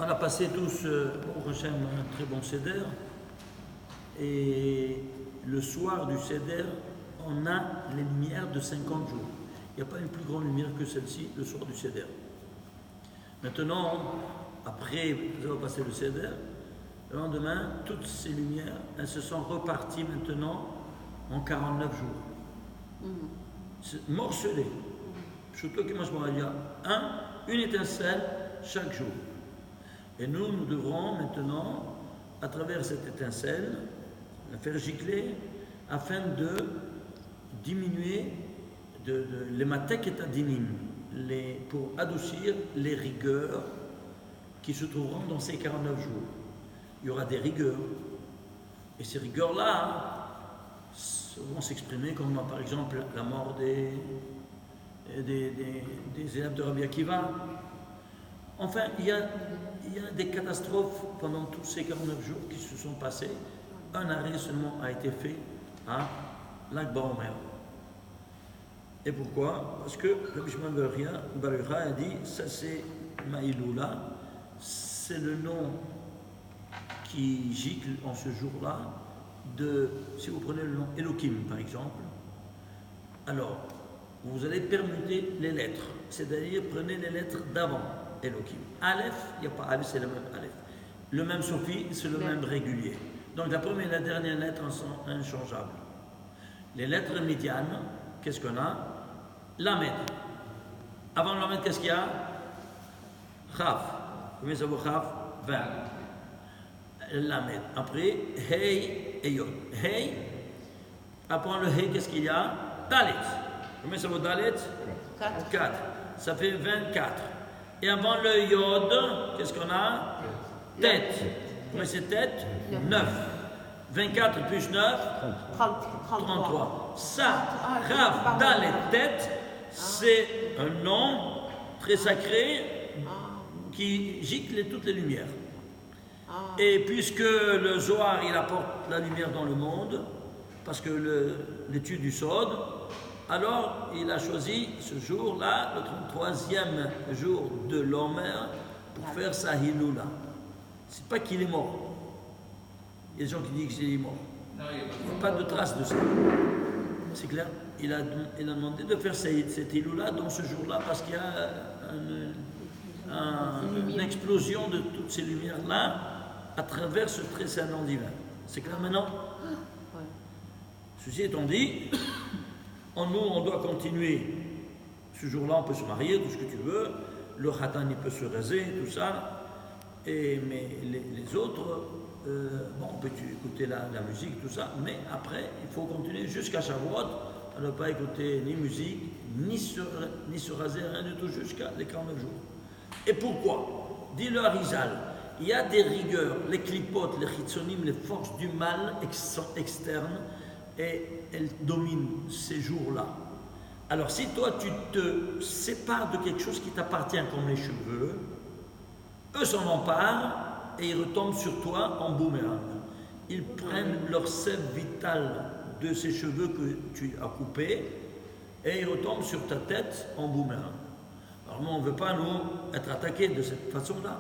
On a passé tous au Hachem un très bon Seder. Et le soir du Seder, on a les lumières de 50 jours. Il n'y a pas une plus grande lumière que celle-ci le soir du Seder. Maintenant, après avoir passé le Seder, le lendemain, toutes ces lumières, elles se sont reparties maintenant en 49 jours. C'est morcelé. Surtout que moi je il y a une étincelle chaque jour. Et nous devrons maintenant, à travers cette étincelle, la faire gicler afin de diminuer les matek et adinim, pour adoucir les rigueurs qui se trouveront dans ces 49 jours. Il y aura des rigueurs. Et ces rigueurs-là vont s'exprimer comme par exemple la mort des élèves de Rabbi Akiva. Enfin, il y a des catastrophes pendant tous ces 49 jours qui se sont passés. Un arrêt seulement a été fait à l'Akba Omer. Et pourquoi? Parce que Rabbi Shimon bar Yochai a dit, ça c'est Maïloula, c'est le nom qui gicle en ce jour-là si vous prenez le nom Elohim par exemple, alors vous allez permuter les lettres, c'est-à-dire prenez les lettres d'avant Elohim. Aleph, il n'y a pas Aleph, c'est le même Aleph. Le même Sophie, c'est le même régulier. Donc la première et la dernière lettre sont inchangeables. Les lettres médianes, qu'est-ce qu'on a? Lamed. Avant Lamed, qu'est-ce qu'il y a? Chaf. Combien ça vaut Chaf? 20. Lamed. Après, Hey et Yod. Hey. Après le Hey, qu'est-ce qu'il y a? Dalet. Combien ça vaut Dalet? 4. Ça fait 24. Et avant le Yod, qu'est-ce qu'on a? Tête. Combien c'est tête? 9. 24 plus 9? 33. Ça, Rav, Dalet, tête, c'est un nom très sacré qui gicle toutes les lumières. Et puisque le Zohar, il apporte la lumière dans le monde, parce que l'étude du Sod, alors il a choisi ce jour-là, le 33e jour de l'Omer, pour faire sa Hiloula. C'est pas qu'il est mort. Il y a des gens qui disent qu'il est mort. Il n'y a pas de trace de ça. C'est clair? Il a demandé de faire cette Hiloula dans ce jour-là parce qu'il y a une explosion de toutes ces lumières-là à travers ce très saint nom divin. C'est clair maintenant? Ceci étant dit, on doit continuer. Ce jour-là, on peut se marier, tout ce que tu veux. Le khatan, il peut se raser, tout ça. Mais les autres, on peut écouter la musique, tout ça. Mais après, il faut continuer jusqu'à Shavuot. On ne pas écouter ni musique, ni se raser, rien du tout, jusqu'à les 49 jours. Et pourquoi? Dit le Harizal, il y a des rigueurs, les clipotes, les chitzonim, les forces du mal externes, et elles dominent ces jours-là. Alors si toi tu te sépares de quelque chose qui t'appartient comme les cheveux, eux s'en emparent et ils retombent sur toi en boomerang. Ils prennent leur sève vitale de ces cheveux que tu as coupés et ils retombent sur ta tête en boomerang. Alors nous on ne veut pas nous être attaqués de cette façon-là.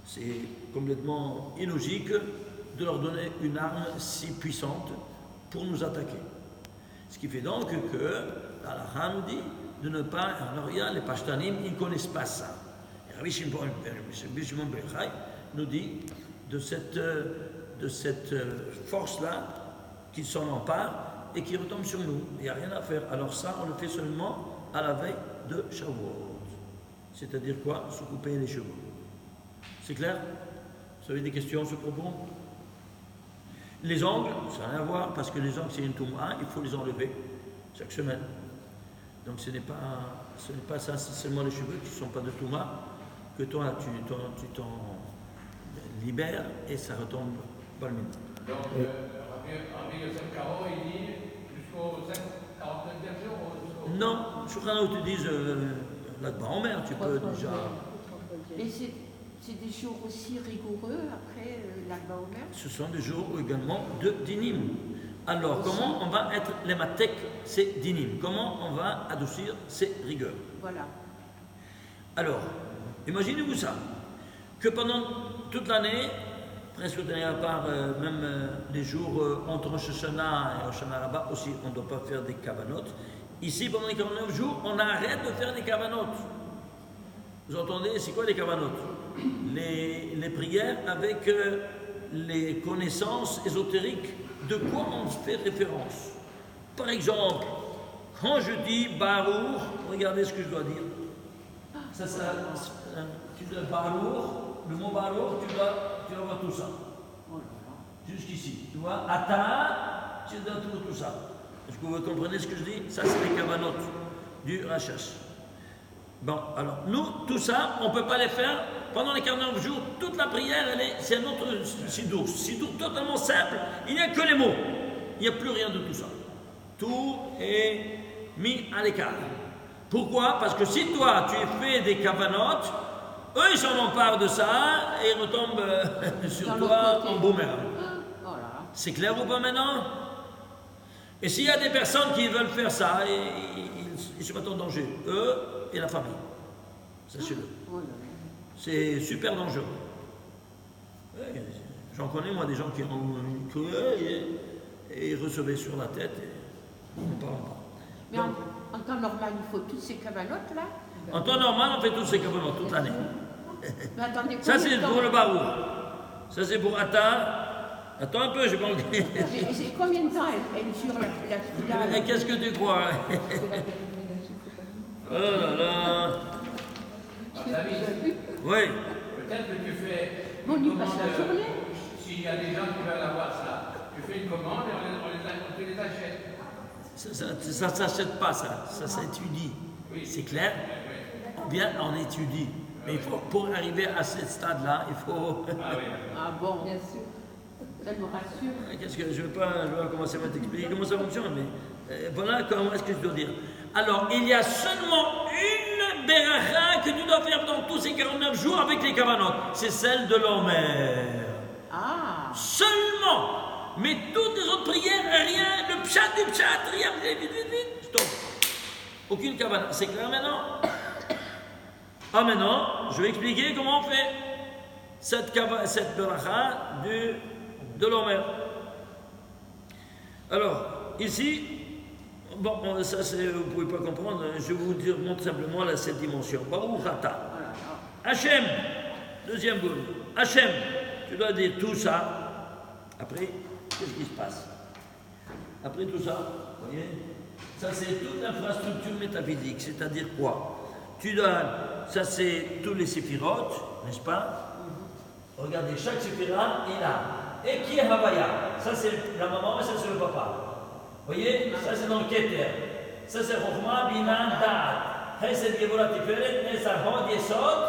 C'est complètement illogique de leur donner une arme si puissante pour nous attaquer. Ce qui fait donc que l'Allah nous dit de ne pas, alors il y a les Pashtanim, ils ne connaissent pas ça. Et Rabbi Shimon bar Yochai nous dit de cette force-là qui s'en empare et qui retombe sur nous. Il n'y a rien à faire. Alors ça, on le fait seulement à la veille de Shavuot. C'est-à-dire quoi? Se couper les cheveux. C'est clair? Vous avez des questions à ce propos? Les ongles, ça n'a rien à voir, parce que les ongles, c'est une touma, il faut les enlever chaque semaine. Donc ce n'est pas ça, c'est seulement les cheveux qui ne sont pas de touma, que toi, tu t'en libères et ça retombe pas le même. Donc, Rabbi Yosef Karo, il dit jusqu'au 49e jour? Non, Shulchan Aruch te disent là-bas en mer, tu peux déjà. Et c'est des jours aussi rigoureux après l'Akba Omer? Ce sont des jours également de dinim. Alors, comment on va être les matek, c'est dinim? Comment on va adoucir ces rigueurs? Voilà. Alors, imaginez-vous ça. que pendant toute l'année, presque à part même les jours entre Rosh Hashanah et Rosh Hashanah Rabbah aussi, on ne doit pas faire des kavanot. Ici, pendant les 49 jours, on arrête de faire des kavanot. Vous entendez, c'est quoi les kavanot? Les prières avec les connaissances ésotériques. De quoi on fait référence? Par exemple, quand je dis Baruch, regardez ce que je dois dire. Tu dois Baruch, le mot Baruch, tu dois voir tout ça. Jusqu'ici. Tu vois, Ata, tu dois tout ça. Est-ce que vous comprenez ce que je dis? Ça, c'est les kavanot du Rachash. Bon, alors, nous, tout ça, on ne peut pas les faire pendant les 49 jours. Toute la prière, c'est un autre sidour. Sidour totalement simple. Il n'y a que les mots. Il n'y a plus rien de tout ça. Tout est mis à l'écart. Pourquoi? Parce que si toi, tu fais des kavanot, eux, ils s'en emparent de ça et ils retombent sur toi en boomerang. Voilà. C'est clair ou pas maintenant? Et s'il y a des personnes qui veulent faire ça, ils se mettent en danger. Eux et la famille. Sachez-le. C'est super dangereux. Ouais, j'en connais, moi, des gens qui ont cru et recevaient sur la tête. Et on ne parle pas. Mais donc, en temps normal, il faut toutes ces cavanotes là? En temps normal, on fait tous ces cavanotes toute l'année. Mais attendez, ça, c'est pour le Baruch. Ça, c'est pour Atta. Attends un peu, je vais manquer. C'est combien de temps elle dure la Et qu'est-ce que tu crois? Oh là là. Oui. Peut-être que tu fais. Bon, on y passe la journée. S'il y a des gens qui veulent avoir ça, tu fais une commande et on te les achète. Ça ne s'achète pas, ça s'étudie. Oui. C'est clair? On étudie. Mais pour arriver à ce stade-là, il faut. Ah bon, bien sûr. Ça nous rassure. Qu'est-ce que je ne vais pas commencer à t'expliquer comment ça fonctionne, mais voilà comment est-ce que je dois dire. Alors, il y a seulement une beracha que tu dois faire dans tous ces 49 jours avec les kavanot. C'est celle de l'Omer. Ah! Seulement! Mais toutes les autres prières, rien, le pshat du pshat, rien, vite, stop. Aucune kavana. C'est clair maintenant? Ah, maintenant, je vais expliquer comment on fait cette beracha de l'Omer. Alors, ici, bon, ça vous ne pouvez pas comprendre, je vous montre simplement cette dimension. Baruch Ata. Hachem, deuxième boule. Hachem, tu dois dire tout ça. Après, qu'est-ce qui se passe? Après tout ça, vous voyez, ça c'est toute l'infrastructure métaphysique, c'est-à-dire quoi? Tu donnes, ça c'est tous les séphirotes, n'est-ce pas? Regardez, chaque séphira, il a. Et qui est Havaya? Ça c'est la maman et ça c'est le papa. Vous voyez? Ça c'est dans le Keter. Ça c'est Chokhmah, Bina, Da'at. Chesed, Gevura, Tiferet, Netzach, Hod, Yesod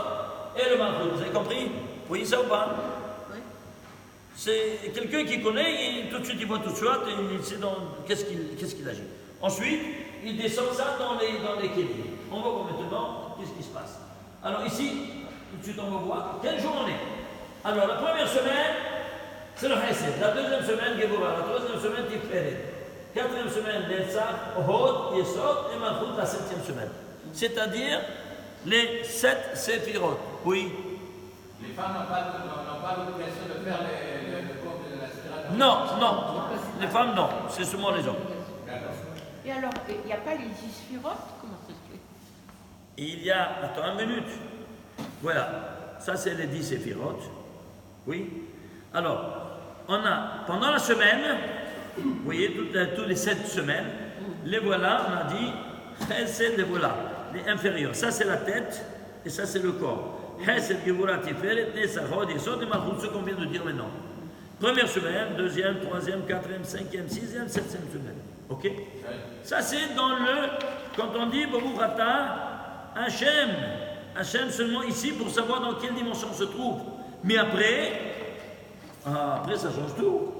et le Malchut. Vous avez compris? Vous voyez ça ou pas? Oui. C'est quelqu'un qui connaît, tout de suite il voit tout de suite et il sait qu'est-ce qu'il agit. Ensuite, il descend ça dans les kélim. On va voir maintenant qu'est-ce qui se passe. Alors ici, tout de suite on va voir quel jour on est. Alors la première semaine, c'est le Chesed. La deuxième semaine, Gevura. La troisième semaine, Tiferet. Quatrième semaine, Netzach, Hod, Yesod et Malchut, la septième semaine. C'est-à-dire les 7 séphirotes. Oui. Les femmes n'ont pas l'obligation de faire le compte de la séphira? Non. Les femmes, non. C'est seulement les hommes. Et alors, il n'y a pas les 10 sphirotes? Comment ça se fait? Il y a, attends une minute. Voilà. Ça, c'est les 10 séphirotes. Oui. Alors, on a, pendant la semaine, vous voyez, toutes les 7 semaines, les voilà, on a dit, Chesed, les voilà, les inférieurs. Ça, c'est la tête, et ça, c'est le corps. Chesed, Gevura, Tiferet, Netzach, Hod, Yesod et Malchut, ce qu'on vient de dire maintenant. Première semaine, deuxième, troisième, quatrième, cinquième, sixième, septième semaine. Ok? Ça, c'est quand on dit, Baruch Ata, Hachem seulement ici pour savoir dans quelle dimension on se trouve. Mais après, ça change tout.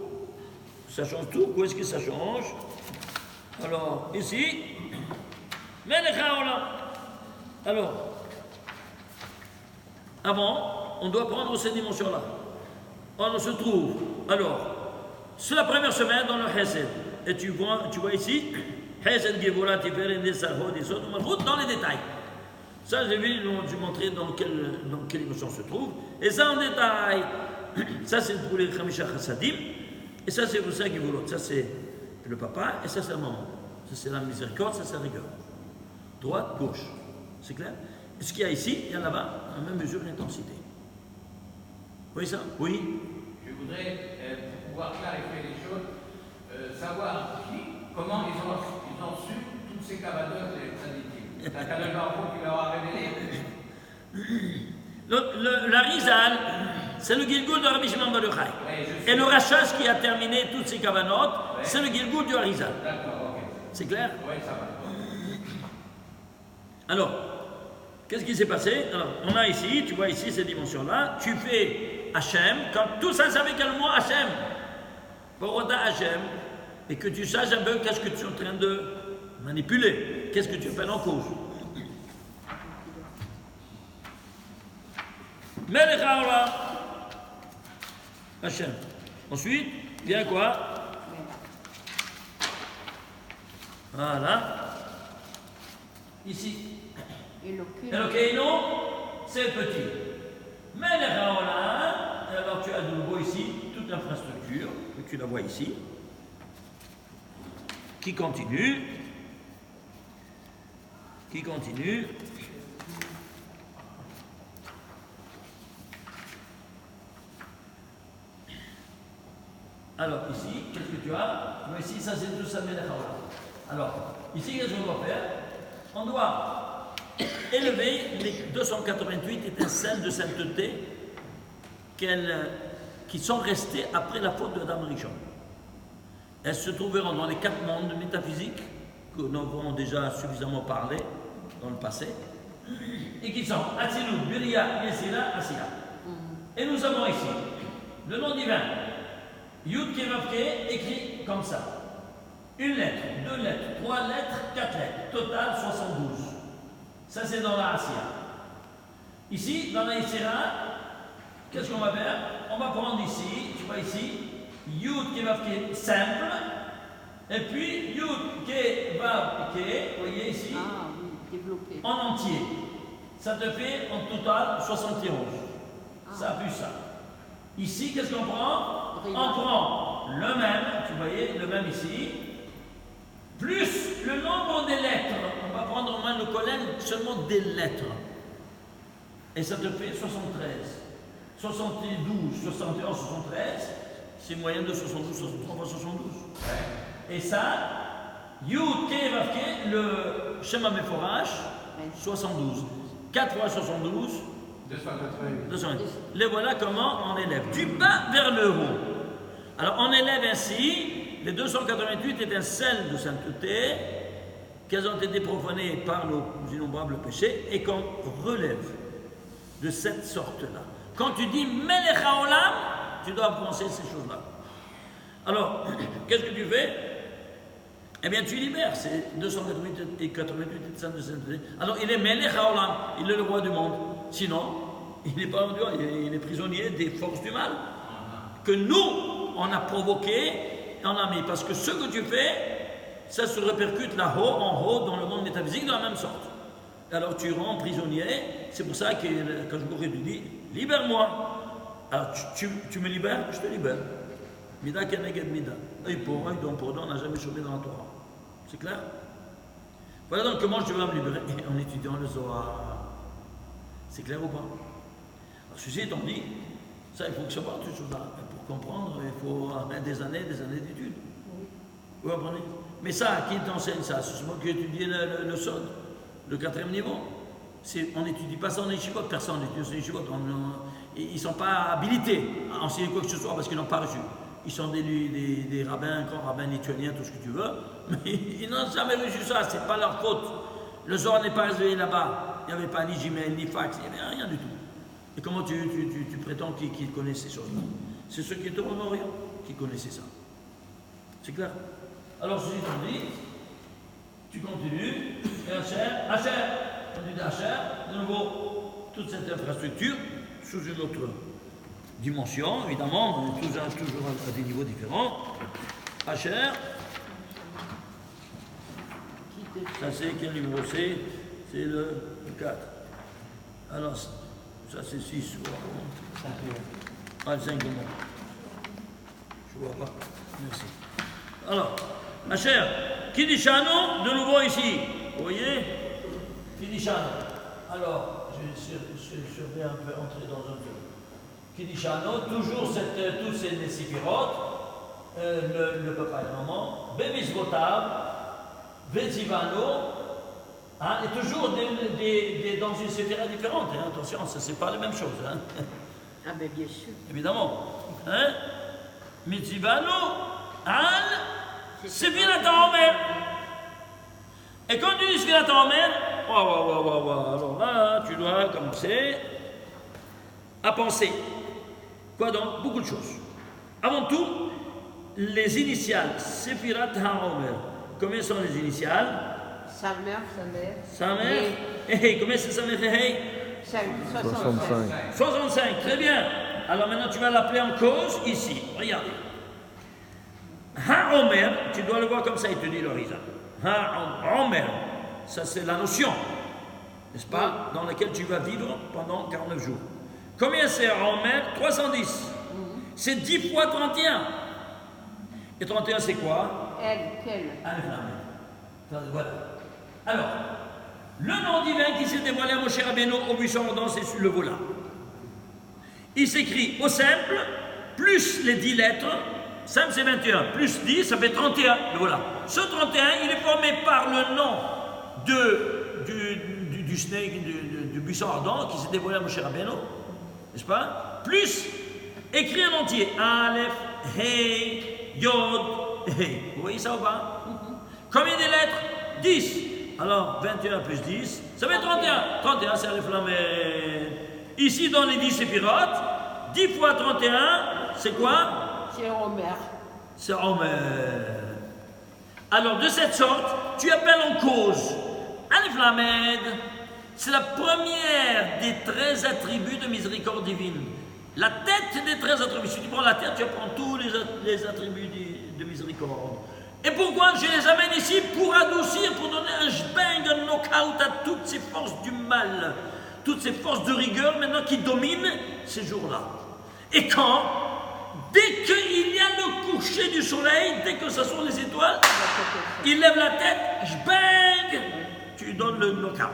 Ça change tout. Où est-ce que ça change? Alors, ici, alors, avant, on doit prendre cette dimension-là. On se trouve, alors, c'est la première semaine dans le Chesed. Et tu vois ici, Chesed, Gevura, Tiferet, Netzach, Hod, Yesod, Malchut, dans les détails. Ça, j'ai vu, je montrer dans quelle émotion se trouve. Et ça en détail. Ça, c'est pour les Khamisha Chassadim. Et ça, c'est pour ça qui vous l'autre. Ça, c'est le papa. Et ça, c'est la maman. Ça, c'est la miséricorde. Ça, c'est la rigueur. Droite, gauche. C'est clair? Et ce qu'il y a ici, il y a là-bas, à la même mesure d'intensité. Vous voyez ça? Oui. Je voudrais, pour pouvoir clarifier les choses, savoir comment ils ont su toutes ces cavadeurs et traditifs. C'est Kadosh Baruch Hu qui leur a révélé. La Rizal, c'est le Gilgul de Rabbi Shimon Bar Yochai. Et le Rachas qui a terminé toutes ces cavanotes, c'est le Gilgul du Harizal. D'accord, ok. C'est clair? Oui, ça va. Alors, qu'est-ce qui s'est passé? Alors, on a ici, tu vois ici ces dimensions-là, tu fais Hachem, quand tout ça, ça fait quel mot Hachem? Boroda Hachem, et que tu saches un peu qu'est-ce que tu es en train de manipuler, qu'est-ce que tu appelles en cause. Melech haolam, Hachem. Ensuite, vient quoi? Voilà. Ici. Elokeinu, c'est petit. Melech haolam, alors tu as de nouveau ici toute l'infrastructure, que tu la vois ici, qui continue. Alors ici, qu'est-ce que tu as? Tu vois ici, ça c'est tout ça Melech haolam. Alors, ici, qu'est-ce qu'on doit faire? On doit élever les 288 étincelles de sainteté qui sont restées après la faute de Adam Rishon. Elles se trouveront dans les 4 mondes métaphysiques que nous avons déjà suffisamment parlé dans le passé, et qui sont Atzilut, Biriya, Yesira, Asiya. Et nous avons ici le nom divin, Yud Kevavke, écrit comme ça. 1 lettre, 2 lettres, 3 lettres, 4 lettres, total 72. Ça c'est dans la Asiya. Ici, dans la Yesira, qu'est-ce qu'on va faire? On va prendre ici, tu vois ici, Yud Kevavke simple, et puis Yud Kevavke, vous voyez ici, développé. en entier. Ça te fait en total 71. Ça plus ça. Ici, qu'est-ce qu'on prend? On prend le même, tu voyez, le même ici, plus le nombre des lettres. On va prendre au moins le collègue seulement des lettres. Et ça te fait 73. 72, 71, 73, c'est moyenne de 72, 63 fois 72. Et ça, Yud Ke Vav Ke, le Shema Meforash, 72. 4 fois 72, 288. Les voilà comment on élève. Du bas vers le haut. Alors on élève ainsi les 288 étincelles de sainteté qu'elles ont été profanées par nos innombrables péchés et qu'on relève de cette sorte-là. Quand tu dis Melech haolam, tu dois penser ces choses-là. Alors, qu'est-ce que tu fais? Eh bien, tu libères ces 288 et 88 étincelles de sainteté. Alors, il est Melech haolam, il est le roi du monde. Sinon, il n'est pas roi, il est prisonnier des forces du mal que nous, on a provoqué et on a mis. Parce que ce que tu fais, ça se répercute là-haut, en haut, dans le monde métaphysique, de la même sorte. Alors tu rends prisonnier, c'est pour ça que quand je te dis, libère-moi. Alors tu me libères, je te libère. Mida keneged mida. Œil pour œil, don pour don, on n'a jamais chômé dans la Torah. C'est clair? Voilà donc comment je vais me libérer en étudiant le Zohar. C'est clair ou pas? Alors ceci étant dit, ça il faut que ça parte ces choses-là. Pour comprendre, il faut des années d'études. Vous comprenez? Mais ça, qui t'enseigne ça? C'est moi qui ai étudié le Sod. Le 4e niveau, on n'étudie pas ça en yeshivot, personne n'étudie ça en yeshivot. Ils ne sont pas habilités à enseigner quoi que ce soit parce qu'ils n'ont pas reçu. Ils sont des rabbins, grands rabbins lituaniens, tout ce que tu veux, mais ils n'ont jamais reçu ça, c'est pas leur faute. Le Zohar n'est pas réservé là-bas, il n'y avait pas ni Gmail, ni fax, il n'y avait rien du tout. Et comment tu prétends qu'ils connaissent ces choses-là? C'est ceux qui étaient au Orient qui connaissaient ça. C'est clair? Alors, ceci étant dit, tu continues, et Hacher, on dit Hacher, de nouveau, toute cette infrastructure, sous une autre dimension, évidemment, on est toujours à des niveaux différents. Hacher, ça c'est quel numéro c'est? C'est le 4. Alors, ça c'est 6. Ah, 5 de moi. Je vois pas. Merci. Alors, ma chère, Kidishano, de nouveau ici. Vous voyez? Kidishano. Alors, je vais un peu entrer dans un peu. Kidishano, toujours toutes ces séphirotes, le papa et la maman, Bemisvotav, Vezivano, et toujours dans une séphira différente. Hein, attention, ce n'est pas la même chose. Hein. Ah ben bien sûr. Évidemment. Hein? Mitzivano, Al, Séphirat Omer. Et quand tu dis Séphirat Omer, alors là, tu dois commencer à penser. Quoi donc? Beaucoup de choses. Avant tout, les initiales, Séphirat Omer. Combien sont les initiales? Sa mère. Sa mère? Hey, combien c'est sa mère? Hey? 65. 65, très bien. Alors maintenant tu vas l'appeler en cause ici. Regardez. Ha-Omer, tu dois le voir comme ça, il te dit l'horizon. Ha-Omer, ça c'est la notion, n'est-ce pas, dans laquelle tu vas vivre pendant 49 jours. Combien c'est Omer? 310. C'est 10 fois 31. Et 31 c'est quoi? Quelle? Voilà. Alors, le nom divin qui s'est dévoilé à Moshe Rabbeinu au buisson ardent, c'est le voilà. Il s'écrit au simple, plus les 10 lettres, simple c'est 21, plus 10, ça fait 31, le voilà. Ce 31, il est formé par le nom du snake, du buisson ardent qui s'est dévoilé à Moshe Rabbeinu, n'est-ce pas? Plus, écrit en entier, Aleph, Hey, Yod, Hey. Vous voyez ça ou pas? Combien de lettres? 10. Alors, 21 plus 10, ça fait 31. 31, c'est Aleph Lamed. Ici, dans les 10 séphirotes, 10 fois 31, c'est quoi? C'est Omer. C'est Omer. Alors, de cette sorte, tu appelles en cause Aleph Lamed. C'est la première des 13 attributs de miséricorde divine. La tête des 13 attributs. Si tu prends la tête, tu apprends tous les attributs de miséricorde. Et pourquoi je les amène ici? Pour adoucir, pour donner un jbang, un knockout à toutes ces forces du mal, toutes ces forces de rigueur maintenant qui dominent ces jours-là. Et quand? Dès qu'il y a le coucher du soleil, dès que ce sont les étoiles, il lève la tête, jbang, tu donnes le knockout.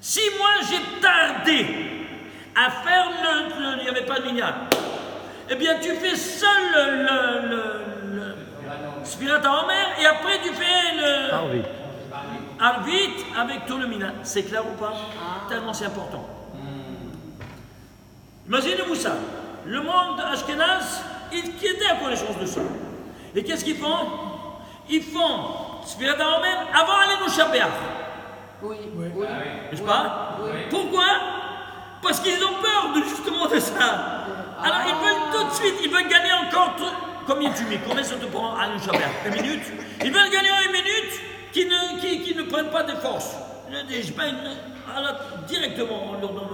Si moi j'ai tardé à faire il n'y avait pas de minyan, eh bien tu fais seul Sfirat Omer, et après tu fais le Arvit avec tout le minyan. C'est clair ou pas? Tellement c'est important. Imaginez-vous ça. Le monde Ashkenaz, qui était à connaissance de ça. Et qu'est-ce qu'ils font? Ils font Sfirat Omer avant aller nous Shabbat. Oui. N'est-ce pas? Oui. Pourquoi? Parce qu'ils ont peur justement de ça. Alors ils veulent tout de suite, ils veulent gagner encore combien tu mets? Combien ça te prend à une Shabbat? 1 minute? Ils veulent gagner en 1 minute qui ne prennent pas de force. Directement, on leur donne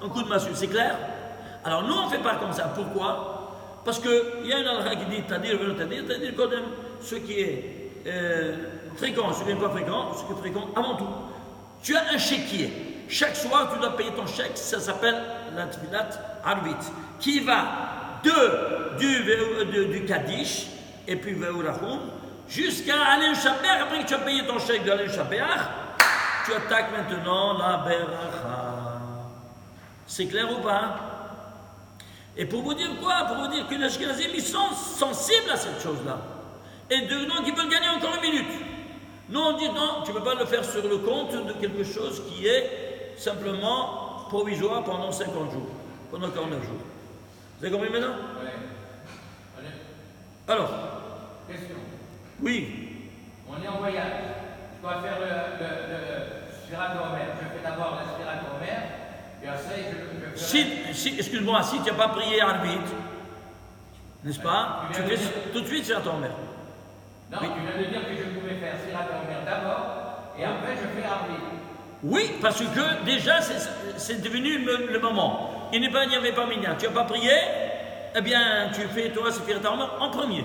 un coup de massue, c'est clair? Alors nous on ne fait pas comme ça. Pourquoi? Parce qu'il y a une halakha qui dit Tadir, ce qui est fréquent, ce qui n'est pas fréquent, ce qui est fréquent avant tout. Tu as un chéquier. Chaque soir, tu dois payer ton chèque. Ça s'appelle la Tfilat Arvit, qui va du Kaddish et puis Ve'urachum jusqu'à Alel Shabbat. Après que tu as payé ton chèque de Alel Shabbat, tu attaques maintenant la Beracha. C'est clair ou pas? Et pour vous dire quoi? Pour vous dire que les Ashkenazim, ils sont sensibles à cette chose-là. Et donc, ils veulent gagner encore 1 minute. Nous, on dit non, tu ne peux pas le faire sur le compte de quelque chose qui est simplement provisoire pendant 50 jours, pendant 49 jours. Vous avez compris maintenant? Oui. Alors? Question. Oui. On est en voyage. Je dois faire le Sfirat Omer. Je fais d'abord le Sfirat Omer, et après je excuse-moi, si tu n'as pas prié Arvit, n'est-ce pas? Tu fais tout de suite Sfirat Omer. Non, oui. Tu viens de dire que je pouvais faire Sfirat Omer d'abord, et après je fais Arvit. Oui, parce que déjà c'est devenu le moment. Il n'y avait pas minyan. Tu n'as pas prié, eh bien tu fais toi Sfirat Omer en premier.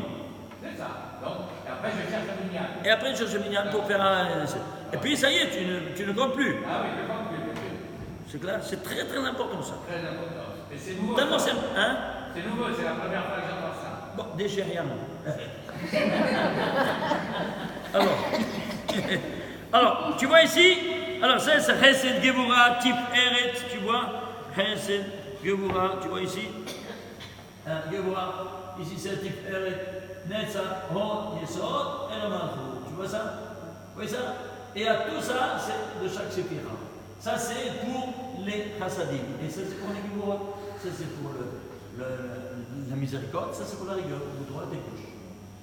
C'est ça. Donc, et après je cherche le minyan. Et après je cherche le minyan pour faire un... Et puis ça y est, tu ne comptes plus. Ah oui, je compte plus. C'est clair? C'est très très important ça. Très important. Et c'est nouveau. Tellement simple, hein? C'est nouveau, c'est la première fois que j'entends ça. Bon, déjà rien. Alors, tu vois ici, alors ça c'est Chesed, Gevura, Tif, Eret, tu vois, Chesed, Gevura, tu vois ici, Gevura, ici c'est Tif, Eret, Netza, Hod, Yesod, et le Malchut, tu vois ça? Vous voyez ça? Et à tout ça, c'est de chaque séphira. Ça c'est pour les Chassadim, et ça c'est pour les Gevura, ça c'est pour la miséricorde, ça c'est pour la rigueur, de droite et gauche.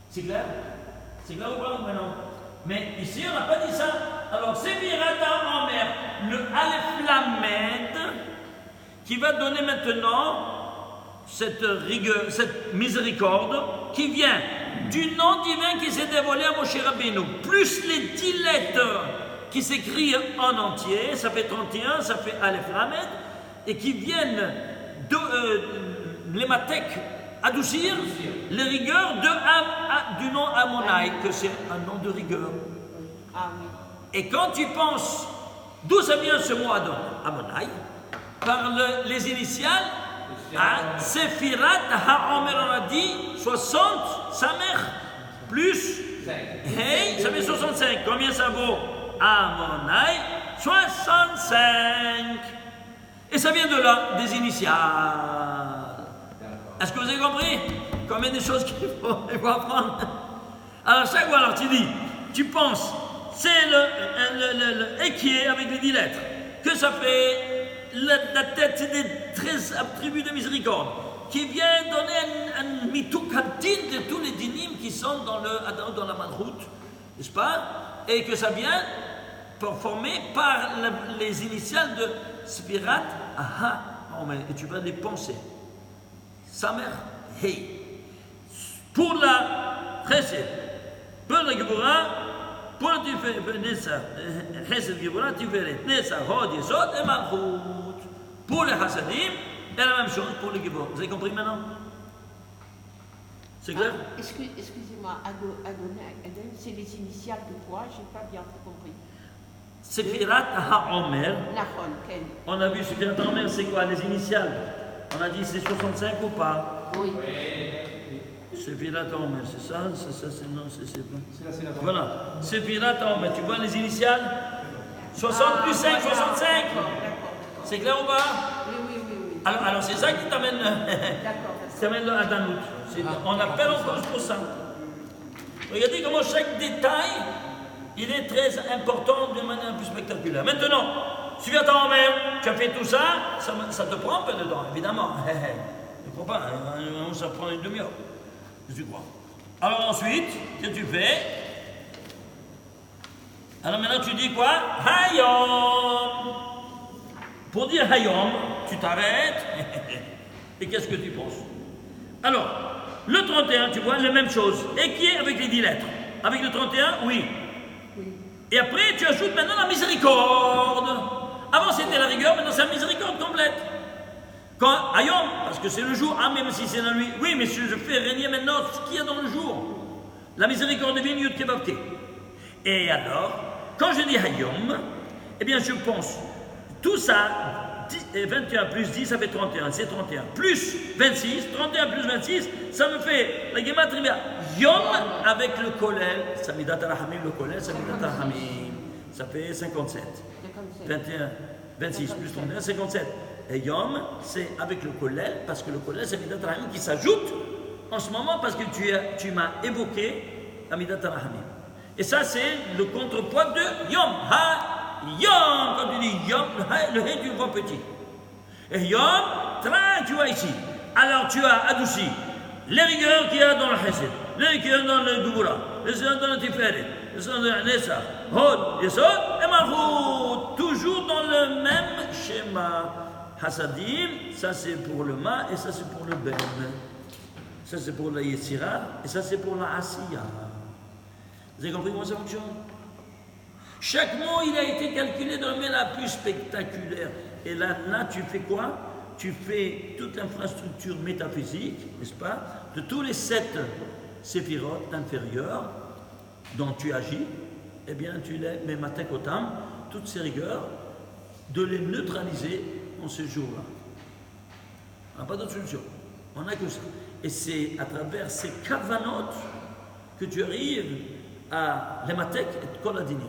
C'est clair? C'est clair ou pas maintenant? Mais ici on n'a pas dit ça. Alors c'est Virata en mer, le Aleph Lamed, qui va donner maintenant cette rigueur, cette miséricorde qui vient du nom divin qui s'est dévoilé à Moshe Rabbeinu, plus les 10 lettres qui s'écrivent en entier, ça fait 31, ça fait Aleph Lamed, et qui viennent les matek adoucir les rigueurs du nom Ammonai, que c'est un nom de rigueur. Ah oui. Et quand tu penses d'où ça vient ce mot Ammonai, par les initiales, à Sephirat HaOmer, on a dit 60, Samer, plus Hey, ça fait 65. Combien ça vaut? Ammonai, 65. Et ça vient de là, des initiales. Est-ce que vous avez compris? Combien de choses qu'il faut apprendre? Alors chaque fois, alors tu dis, tu penses, c'est le équier avec les 10 lettres, que ça fait la tête, c'est des 13 attributs de miséricorde, qui vient donner un mitoukadin de tous les dinim qui sont dans la malchoute, n'est-ce pas? Et que ça vient formé par les initiales de Spirat, Aha, et tu vas les penser. Samer, Hey. Pour la Chesed, pour la Gevura, pour la Chesed, Gevura, Tiferet, Netza, Hod, Yesod et Malchut. Pour les Chassadim, et la même chose pour les Gevura. Vous avez compris maintenant? C'est clair? Excusez-moi, Adonai, c'est les initiales de quoi? Je n'ai pas bien compris. Sephirat HaOmer. On a vu Sephirat HaOmer, c'est quoi? Les initiales. On a dit c'est 65 ou pas? Oui. Sephirat HaOmer, c'est ça? C'est non, c'est pas. Voilà. Sephirat HaOmer, tu vois les initiales? 60 plus 5, 65. C'est clair ou pas? Oui. Alors c'est ça qui t'amène à Danout. On appelle en cause pour ça. Regardez comment chaque détail, il est très important de manière plus spectaculaire. Maintenant, si tu viens en mer, tu as fait tout ça, ça te prend un peu de temps, évidemment. Ne crois pas, ça prend une demi-heure. Tu crois. Alors ensuite, qu'est-ce que tu fais? Alors maintenant, tu dis quoi? Hayom. Pour dire Hayom, tu t'arrêtes. Et qu'est-ce que tu penses? Alors, le 31, tu vois, la même chose. Et qui est avec les 10 lettres? Avec le 31, oui. Et après, tu ajoutes maintenant la miséricorde. Avant, c'était la rigueur, maintenant, c'est la miséricorde complète. Quand Hayom, parce que c'est le jour, même si c'est la nuit. Oui, mais je fais régner maintenant ce qu'il y a dans le jour. La miséricorde divine, Yud Kebabke. Et alors, quand je dis Hayom, eh bien, je pense, tout ça, 21 plus 10, ça fait 31, c'est 31. Plus 26, 31 plus 26, ça me fait la Gematria Yom avec le Kolel, Samidat Rahamim, le Kolel, Samidat Rahamim, ça fait 57. 21, 26 plus 31, 57. Et Yom, c'est avec le Kolel, parce que le Kolel, c'est Samidat Rahamim qui s'ajoute en ce moment parce que tu m'as évoqué Amidat Rahamim. Et ça, c'est le contrepoids de Yom. Yom, quand tu dis Yom, le He, tu le vois petit. Et Yom, tu vois ici. Alors tu as adouci les rigueurs qu'il y a dans le Chesed, les rigueurs dans le Gevura, les rigueurs dans le Tiferet, les rigueurs dans le Netza, Hod, Yesod et Malchut. Toujours dans le même schéma. Hasadim, ça c'est pour le Ma et ça c'est pour le Ben. Ça c'est pour la Yetzira et ça c'est pour la Asiya. Vous avez compris comment ça fonctionne? Chaque mot, il a été calculé de la manière la plus spectaculaire. Et là, tu fais quoi? Tu fais toute l'infrastructure métaphysique, n'est-ce pas? De tous les 7 séphirotes inférieures dont tu agis, eh bien, tu les mets matek otam, toutes ces rigueurs, de les neutraliser en ces jours-là. On n'a pas d'autre solution. On n'a que ça. Et c'est à travers ces kavanotes que tu arrives à l'ematek et koladini,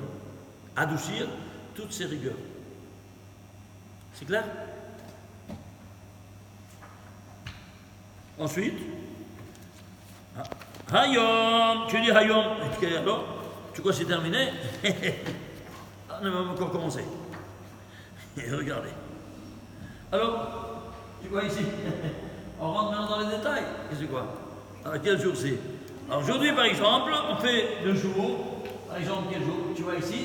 adoucir toutes ces rigueurs. C'est clair? Ensuite, Hayom, tu dis Hayom, alors, tu crois que c'est terminé? On va encore commencer. Et regardez. Alors, tu vois ici, on rentre maintenant dans les détails. Et c'est quoi? Alors, quel jour c'est? Alors, aujourd'hui, par exemple, on fait le jour. Par exemple, quel jour? Tu vois ici.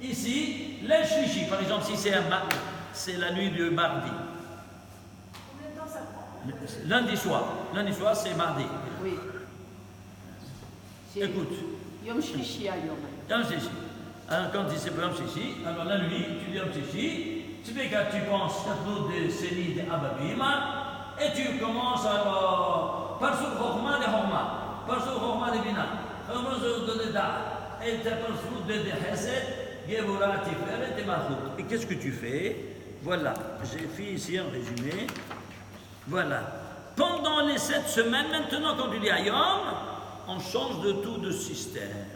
Ici, les shlishi. Par exemple, si c'est la nuit du mardi. Combien de temps ça prend? Lundi soir. Lundi soir, c'est mardi. Oui. C'est Écoute. Yom Shlishi à Yom. Yom Shlishi. Alors, quand tu dis c'est pas Yom Shlishi, alors la nuit, tu dis Yom Shlishi. Tu fais que tu penses à tout de Séni de Ababima et tu commences alors par ce Chorma de Horma, par ce Chorma de Bina, par ce de Da, et par ce de Hesed, Gevura, Tiferet et Malchut. Et qu'est-ce que tu fais? Voilà, j'ai fait ici un résumé. Voilà. Pendant les 7 semaines, maintenant, quand tu dis Ayom, on change de tout de système.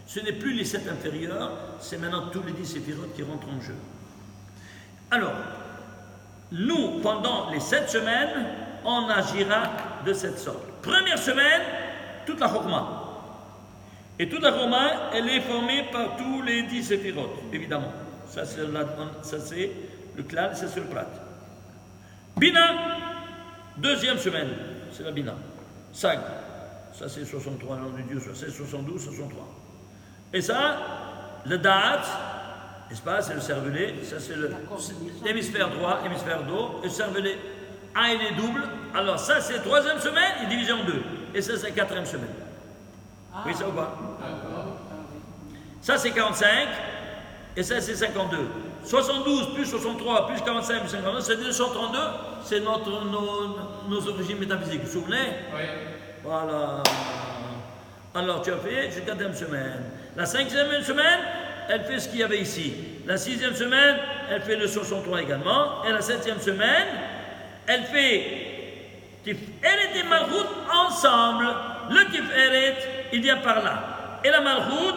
Ce n'est plus les 7 inférieurs, c'est maintenant tous les 10 séphirotes qui rentrent en jeu. Alors, nous, pendant les 7 semaines, on agira de cette sorte. Première semaine, toute la Chorma. Et toute la Chorma, elle est formée par tous les 10 séphirotes, évidemment. Ça, c'est le clan, ça, c'est le prat. Bina, deuxième semaine, c'est la Bina. Sag, ça, c'est 63 noms de Dieu, ça, c'est 72, 63. Et ça, le Da'at, n'est-ce pas, c'est le cervelet, ça c'est l'hémisphère droit, hémisphère droit, et le cervelet, un il est double, alors ça c'est troisième semaine, il est divisé en deux, et ça c'est quatrième semaine. Oui, ça ou pas? Ça c'est 45, et ça c'est 52. 72 plus 63 plus 45 plus 52, c'est 232, c'est nos origines métaphysiques, vous vous souvenez? Oui. Voilà. Alors tu as fait jusqu'à la 4e semaine. La 5e semaine, elle fait ce qu'il y avait ici. La 6e semaine, elle fait le 63 également. Et la 7e semaine, elle fait Tiferet et Malchut ensemble. Le Tiferet, il vient par là. Et la Malchut,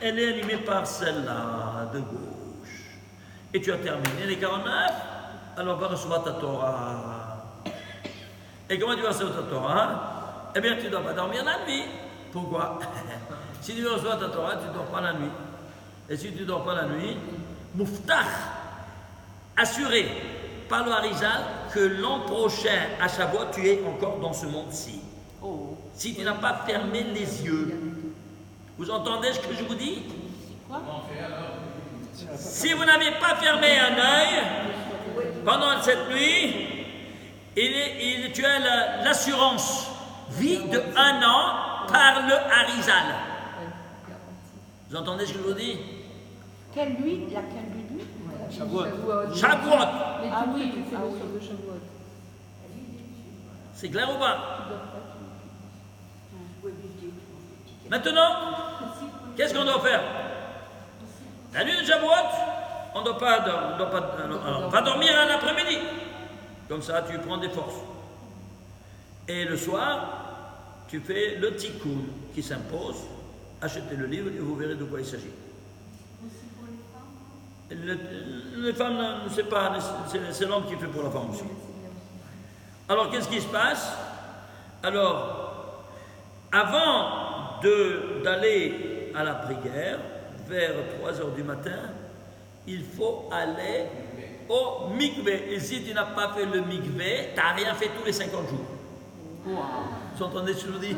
elle est animée par celle-là, de gauche. Et tu as terminé les 49, alors va recevoir ta Torah. Et comment tu vas recevoir ta Torah? Eh bien, tu ne dois pas dormir la nuit. Pourquoi? Si tu veux recevoir ta Torah, tu ne dors pas la nuit. Et si tu ne dors pas la nuit, Mouftach, assuré par le Harizal que l'an prochain, à Shavuot, tu es encore dans ce monde-ci. Oh. Si tu n'as pas fermé les yeux. Vous entendez ce que je vous dis? Comment on fait alors? Si vous n'avez pas fermé un œil pendant cette nuit, tu as l'assurance vie de 1 an par le Harizal. Vous entendez ce que je vous dis? Quelle nuit? Laquelle nuit? Shavuot. Shavuot. Ah oui, tu fais ah le oui. soir de Shavuot. C'est clair ou pas? Tu dors pas, Maintenant, qu'est-ce qu'on doit faire? La nuit de Shavuot, on va dormir un après-midi. Comme ça, tu prends des forces. Et le soir, tu fais le tikkun qui s'impose. Achetez le livre et vous verrez de quoi il s'agit. Les femmes ne savent pas, c'est l'homme qui fait pour la femme aussi. Alors, qu'est-ce qui se passe? Alors, avant d'aller à la prière, vers 3h du matin, il faut aller au mikvé. Et si tu n'as pas fait le mikvé, tu n'as rien fait tous les 50 jours. Wow. Vous entendez ce que je vous dis?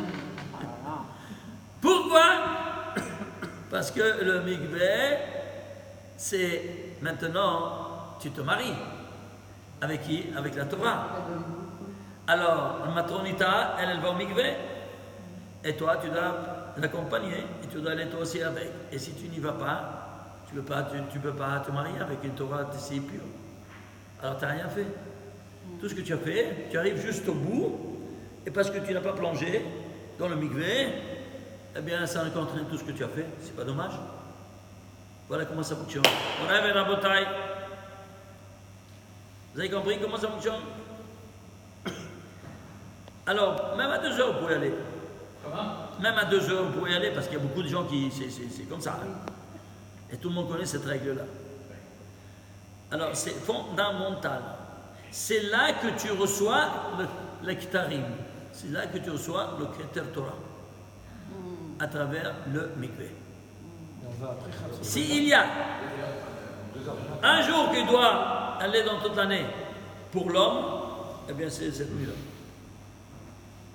Pourquoi? Parce que le mikvé, c'est maintenant, tu te maries. Avec qui? Avec la Torah. Alors, la matronita, elle va au mikvé. Et toi, tu dois l'accompagner. Et tu dois aller toi aussi avec. Et si tu n'y vas pas, tu ne peux pas te marier avec une Torah si pure. Alors, tu n'as rien fait. Tout ce que tu as fait, tu arrives juste au bout. Et parce que tu n'as pas plongé dans le mikvé, eh bien, ça contraint tout ce que tu as fait. C'est pas dommage? Voilà comment ça fonctionne. On rêve à la bataille. Vous avez compris comment ça fonctionne? Alors, même à 2 heures, vous pouvez aller. Comment? Même à 2 heures, vous pouvez y aller parce qu'il y a beaucoup de gens qui. C'est comme ça. Hein. Et tout le monde connaît cette règle-là. Alors, c'est fondamental. C'est là que tu reçois le Ktarim. C'est là que tu reçois le Keter Torah. À travers le mikveh. S'il y a un jour qui doit aller dans toute l'année pour l'homme, eh bien, c'est cette nuit-là.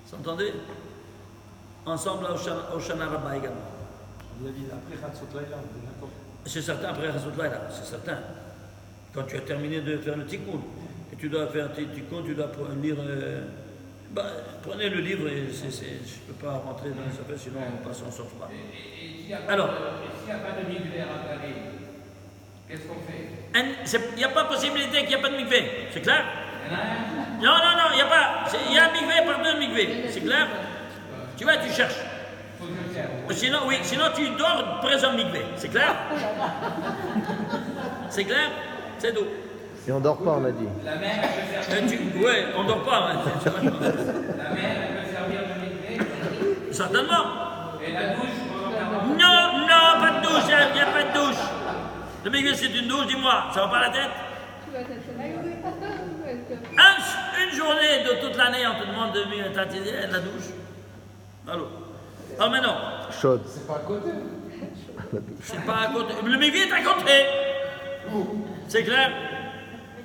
Vous entendez? Ensemble au Shana Rabbah également. C'est certain, après Chatzot Laïla, c'est certain. Quand tu as terminé de faire le tikkun, et tu dois faire tes tikkun, tu dois lire. Prenez le livre, et je ne peux pas rentrer dans les affaires, sinon on ne sort pas. Alors, s'il n'y a pas de mikveh à Paris, qu'est-ce qu'on fait? Il n'y a pas possibilité qu'il n'y ait pas de mikveh, c'est clair? Il y en a un? Non, il n'y a pas. Il y a un mikveh par 2 mikveh, c'est clair? Tu vas, tu cherches. Faut que je le tienne. Sinon tu dors présent mikveh, c'est clair? C'est clair? C'est tout. Et on dort pas, on a dit. La mère, elle peut servir. Oui, on ne dort pas. Hein. La mère, elle peut servir de mikveh. Certainement. Et la douche, Non, pas de douche, il n'y a pas de douche. Le mikveh c'est une douche, dis-moi, ça va pas la tête? Une journée de toute l'année, on te demande de mettre la douche. Alors maintenant. Chaude. C'est pas à côté. Le mikveh est à côté. C'est clair?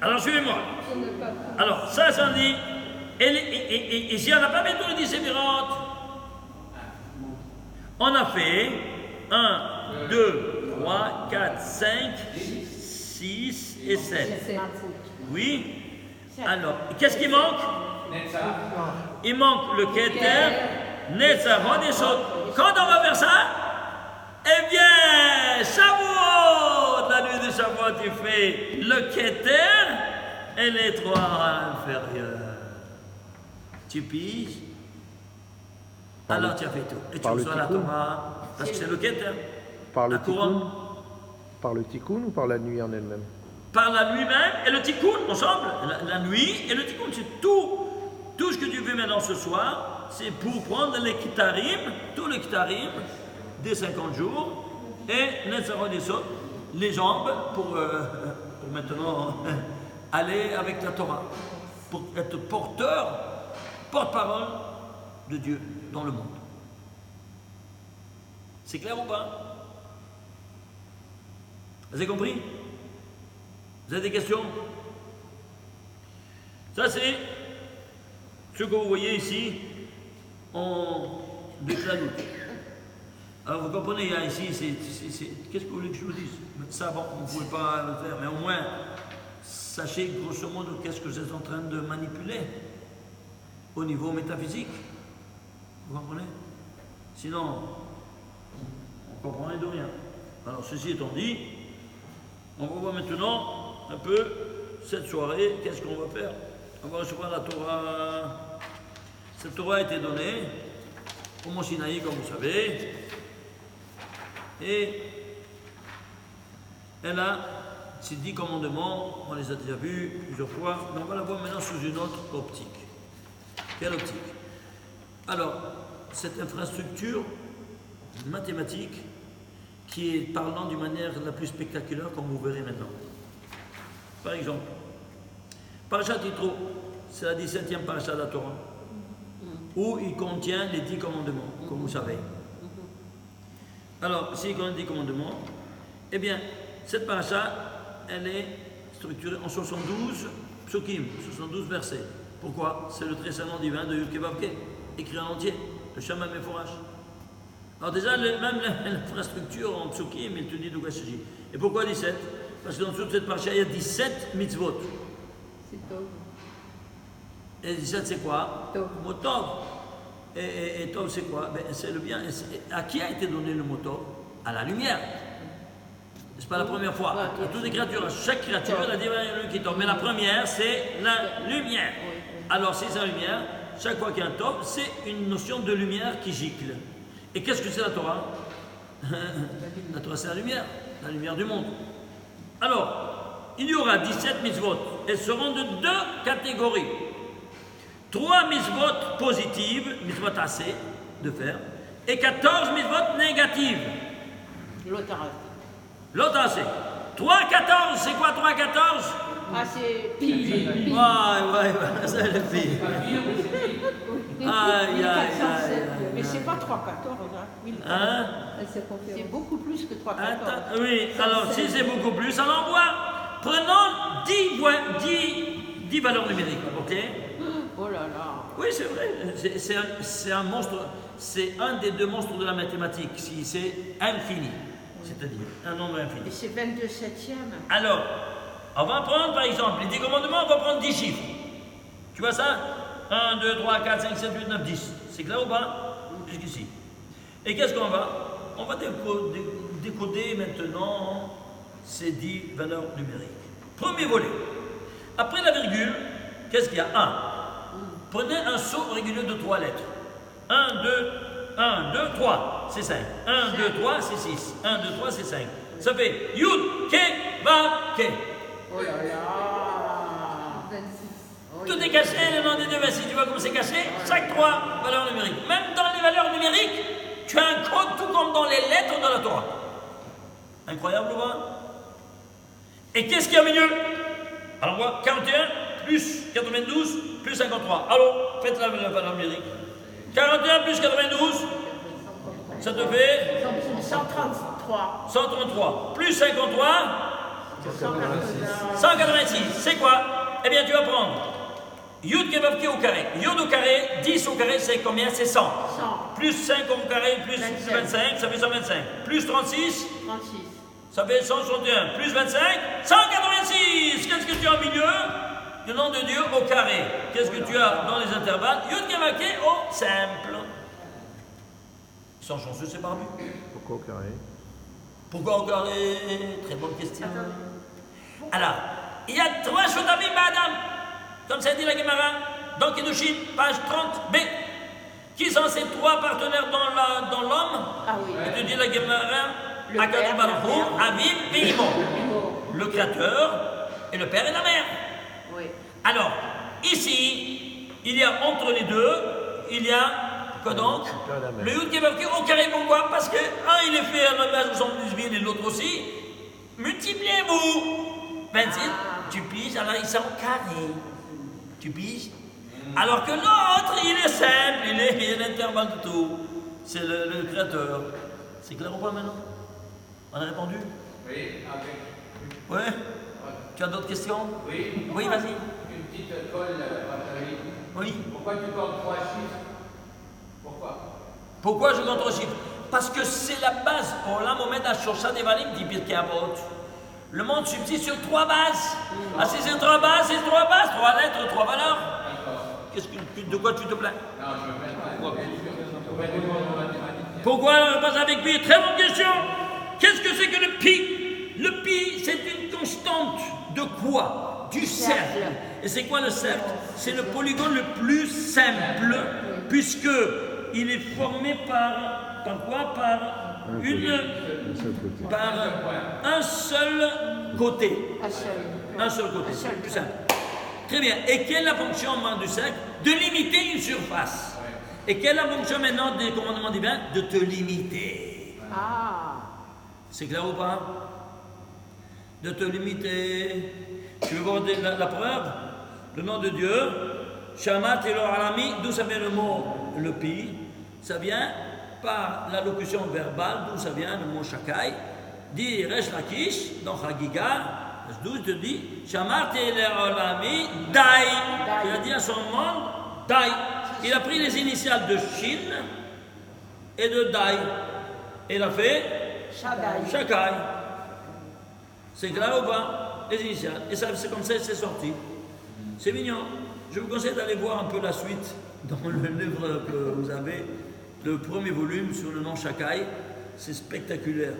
Alors suivez-moi. Alors, ça on dit. Et si on n'a pas mis tous les 10 sémirotes, on a fait 1, 2, 3, 4, 5, 6 et 7. Oui? Alors, qu'est-ce qui manque? Il manque le Keter, Netzarot et Sot. Quand on va faire ça, eh bien, Shavuot, la nuit de Shavuot, tu fais le Keter et les 3 inférieurs. Tu piges, alors tu as fait tout. Et tu reçois la Torah, parce que c'est le Keter. Par le la couronne. tikkun? Par le tikkun ou par la nuit en elle-même? Par la nuit même et le tikkun ensemble. La nuit et le tikkun, c'est tout. Tout ce que tu fais maintenant ce soir, c'est pour prendre les kitarim, tous les kitarim des 50 jours et Netzarot et Sot, les jambes pour maintenant aller avec la Torah, pour être porte-parole de Dieu dans le monde. C'est clair ou pas? Vous avez compris? Vous avez des questions? Ça c'est ce que vous voyez ici en déclanout. Alors vous comprenez, il y a ici, qu'est-ce que vous voulez que je vous dise? Ça, bon, vous ne pouvez pas le faire, mais au moins, sachez grosso modo qu'est-ce que vous êtes en train de manipuler au niveau métaphysique. Vous comprenez? Sinon, on ne comprend rien de rien. Alors ceci étant dit, on va voir maintenant un peu cette soirée, qu'est-ce qu'on va faire? On va recevoir la Torah. Cette Torah a été donnée au Mont Sinaï, comme vous savez, et elle a ces 10 commandements, on les a déjà vus plusieurs fois, mais on va la voir maintenant sous une autre optique. Quelle optique? Alors, cette infrastructure mathématique qui est parlant d'une manière la plus spectaculaire, comme vous verrez maintenant. Par exemple, Parashat Yitro, c'est la 17e parasha de la Torah, où il contient les 10 commandements, comme vous savez. Alors, s'il contient les 10 commandements, eh bien, cette parasha, elle est structurée en 72 psukim, 72 versets. Pourquoi? C'est le traitement divin de Yud Keh Vav Keh, écrit en entier, le Shema Meforash. Alors déjà, même l'infrastructure en psukim, il te dit d'où il s'agit. Et pourquoi 17? Parce que dans toute cette parasha, il y a 17 mitzvot. C'est Tov. Et 17, c'est quoi? Tov. Le mot Tov. Et Tov, c'est quoi? Ben, c'est le bien. À qui a été donné le mot Tov? À la lumière. C'est pas la première fois. À toutes les créatures, à chaque créature, elle a dit qui Tov. Mais la première, c'est la lumière. Alors, si c'est la lumière, chaque fois qu'il y a un Tov, c'est une notion de lumière qui gicle. Et qu'est-ce que c'est la Torah? La Torah, c'est la lumière du monde. Alors, il y aura 17 mitzvot. Elles seront de deux catégories. 3 mitzvot positives, mitzvot assez, de faire, et 14 mitzvot négatives. L'autre. L'autre assez. 3, 14, c'est quoi 3, 14? Ah, c'est pi. Ouais, c'est le pire. Aïe, 1407. Mais c'est pas 314, hein. Hein? C'est beaucoup plus que 314. Attends, oui, alors si c'est beaucoup plus, alors on voit, prenons 10 valeurs numériques, ok? Oh là là. Oui, c'est vrai, c'est un monstre, c'est un des deux monstres de la mathématique, si c'est infini, c'est-à-dire un nombre infini. Et c'est 22 septièmes. Alors, on va prendre par exemple les 10 commandements, on va prendre 10 chiffres. Tu vois ça? 1, 2, 3, 4, 5, 7, 8, 9, 10. C'est clair ou pas? Jusqu'ici. Et qu'est-ce qu'on va? On va décoder maintenant ces 10 valeurs numériques. Premier volet. Après la virgule, qu'est-ce qu'il y a? 1. Prenez un saut régulier de 3 lettres. 1, 2, 3, c'est 5. 1, 2, 3, c'est 6. 1, 2, 3, c'est 5. Ça fait Yud, Ke, Vav, Ke. Oh là là. 26. Tout est caché, le nom des deux versets. Tu vois comment c'est caché? Chaque 3 valeurs numériques. Même dans les valeurs numériques, tu as un code tout comme dans les lettres de la Torah. Incroyable, ou pas? Et qu'est-ce qu'il y a au milieu? Alors, on voit 41 plus 92 plus 53. Alors, faites la valeur numérique. 41 plus 92, ça te fait 133. 133. Plus 53, 186. C'est quoi? Eh bien, tu vas prendre Yud Kevavke au carré. Yud au carré, 10 au carré, c'est combien? C'est 100. 100. Plus 5 au carré, plus 25, ça fait 125. Plus 36, 36. ça fait 161. Plus 25, 186. Qu'est-ce que tu as au milieu? Le nom de Dieu au carré. Qu'est-ce que tu as dans les intervalles? Yud Kevavke au simple. Ils sont chanceux, c'est barbu. Pourquoi au carré? Pourquoi au carré? Très bonne question. Alors, il y a 3 Shotamim Ba'adam, comme ça dit la Gemara, dans Kiddushin, page 30b. Qui sont ces 3 partenaires dans l'homme? Ah oui. Et te dit la Gemara, Le Akadosh père, Baruch Hu, la mère. Avim, Ve'imo. Le créateur et le père et la mère. Oui. Alors, ici, il y a entre les deux, il y a quoi donc? Le Yud Kevavke au carré. Pourquoi? Parce que un il est fait à la base de 70 000 et l'autre aussi. Multipliez-vous. 26, tu piges, alors ils sont carrés. Tu piges? Alors que l'autre, il est simple, il est l'intervalle de tout. C'est le créateur. C'est clair ou pas maintenant? On a répondu? Oui, avec. Ouais? Tu as d'autres questions? Oui. Oui, vas-y. Une petite colle, Valérie. Oui. Pourquoi tu comptes 3 chiffres? Pourquoi? Pourquoi je compte 3 chiffres? Parce que c'est la base. Olam Omed HaShosha Devarim dit Pirkei Avot. Le monde subsiste sur 3 bases. Ah, si c'est 3 bases, c'est 3 bases, 3 lettres, 3 valeurs. De quoi tu te plains? Non, je me plains pas. Pourquoi on passe avec pi? Très bonne question. Qu'est-ce que c'est que le pi? Le pi, c'est une constante de quoi? Du cercle. Et c'est quoi le cercle? C'est le polygone le plus simple, puisque il est formé par quoi? Par un seul côté. Un seul côté, c'est le plus simple. Très bien. Et quelle est la fonction du cercle? De limiter une surface. Et quelle est la fonction maintenant des commandements divins? De te limiter. Ah. C'est clair ou pas? De te limiter. Tu veux voir la preuve? Le nom de Dieu, Shamat Elo Alami, d'où ça vient le mot le pi? Ça vient par l'allocution verbale, d'où ça vient le mot Shakai. Dit Resh Lakish, dans Chagiga, d'où il te dit Shamat Elo Alami, Dai. Il a dit à son monde, Dai. Il a pris les initiales de Shin et de Dai. Et il a fait Shakai. C'est clair ou pas? Les initiales. Et ça, c'est comme ça que c'est sorti. C'est mignon. Je vous conseille d'aller voir un peu la suite dans le livre que vous avez, le premier volume sur le nom Shakai. C'est spectaculaire.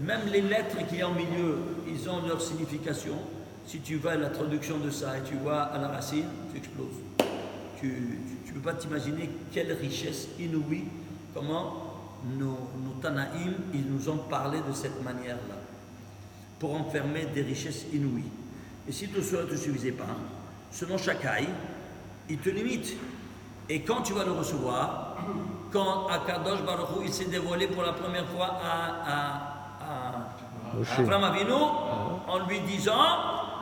Même les lettres qu'il y a au milieu, ils ont leur signification. Si tu vas à la traduction de ça et tu vois à la racine, tu exploses. Tu ne peux pas t'imaginer quelle richesse inouïe, comment nos Tanaïm, ils nous ont parlé de cette manière-là, pour enfermer des richesses inouïes. Et si tout cela ne te suffisait pas, selon Shakai, il te limite. Et quand tu vas le recevoir, quand Akadosh Baruch Hu, il s'est dévoilé pour la première fois à Abraham Avinu, en lui disant,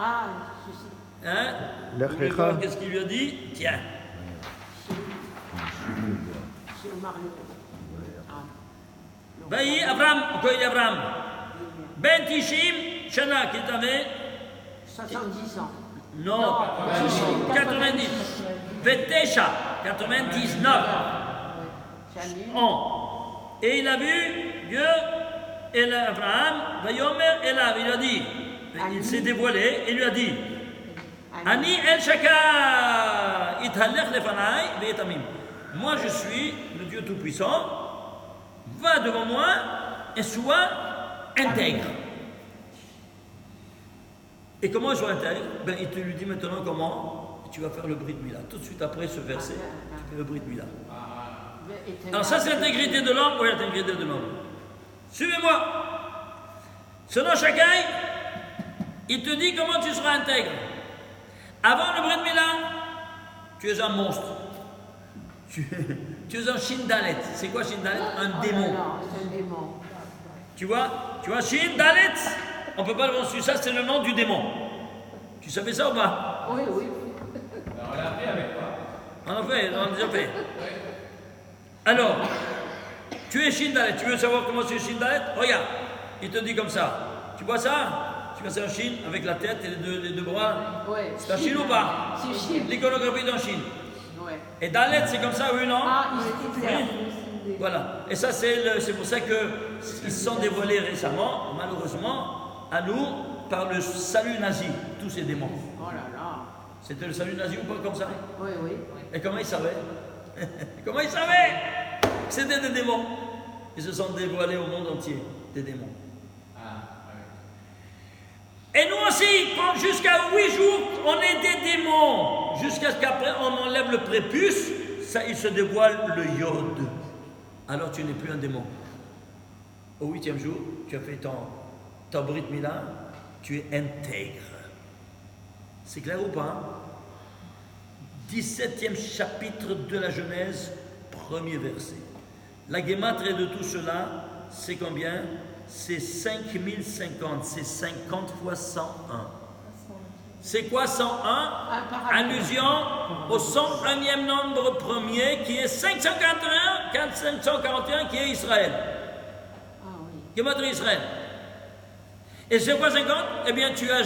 Ah, je sais. hein, L'Echlecha. qu'est-ce qu'il lui a dit? Tiens, C'est Omar le. Ah. Non. Vaïe Abraham, encore il y a Abraham, Ben Tishim, Shana, qui avait 70 ans. non, 90, Vetesha, 99 J'annule. ans. Et il a vu Dieu, et Abraham, Vayomer, et là, il a dit, il s'est dévoilé, et lui a dit, Ani El Shaka, Ithalech Lefanai, Ve'etamim. Moi je suis le Dieu Tout-Puissant, va devant moi et sois intègre. Et comment il soit intègre? Ben, il te lui dit maintenant comment tu vas faire le Brit Mila. Tout de suite après ce verset, tu fais le Brit Mila. Alors ça c'est l'intégrité de l'homme, oui l'intégrité de l'homme. Suivez-moi. Selon Shakai, il te dit comment tu seras intègre. Avant le Brit Mila, tu es un monstre. Tu es un Shindalet. C'est quoi Shindalet? Un démon. Non, c'est un démon. Tu vois Shindalet, on ne peut pas le voir sur ça, c'est le nom du démon. Tu savais ça ou pas? Oui, oui. On l'a fait avec quoi? On a déjà fait. Alors, tu es Shindalet, tu veux savoir comment c'est Shindalet? Regarde, il te dit comme ça. Tu vois ça? Tu vois, c'est un Shin avec la tête et les deux bras. Ouais. C'est un Shin ou pas? C'est Chine. L'iconographie d'un Shin. Ouais. Et Dalet, c'est comme ça, oui, non? Ah, il était clair. Voilà. Et ça, c'est pour ça qu'ils se sont dévoilés récemment, malheureusement, à nous, par le salut nazi, tous ces démons. Oh là là. C'était le salut nazi ou pas comme ça? Oui, oui. Et comment ils savaient? Comment ils savaient? C'était des démons. Ils se sont dévoilés au monde entier, des démons. Et nous aussi, jusqu'à 8 jours, on est des démons. Jusqu'à ce qu'après, on enlève le prépuce, ça, il se dévoile le iode. Alors tu n'es plus un démon. Au 8e jour, tu as fait ton Brit Mila, tu es intègre. C'est clair ou pas? 17e chapitre de la Genèse, premier verset. La guématrie de tout cela, c'est combien? C'est 5050, c'est 50 fois 101. C'est quoi 101? Allusion au 101e nombre premier qui est 541 qui est Israël. Ah oui. Guématrie Israël. Et c'est quoi 50? Eh bien, tu as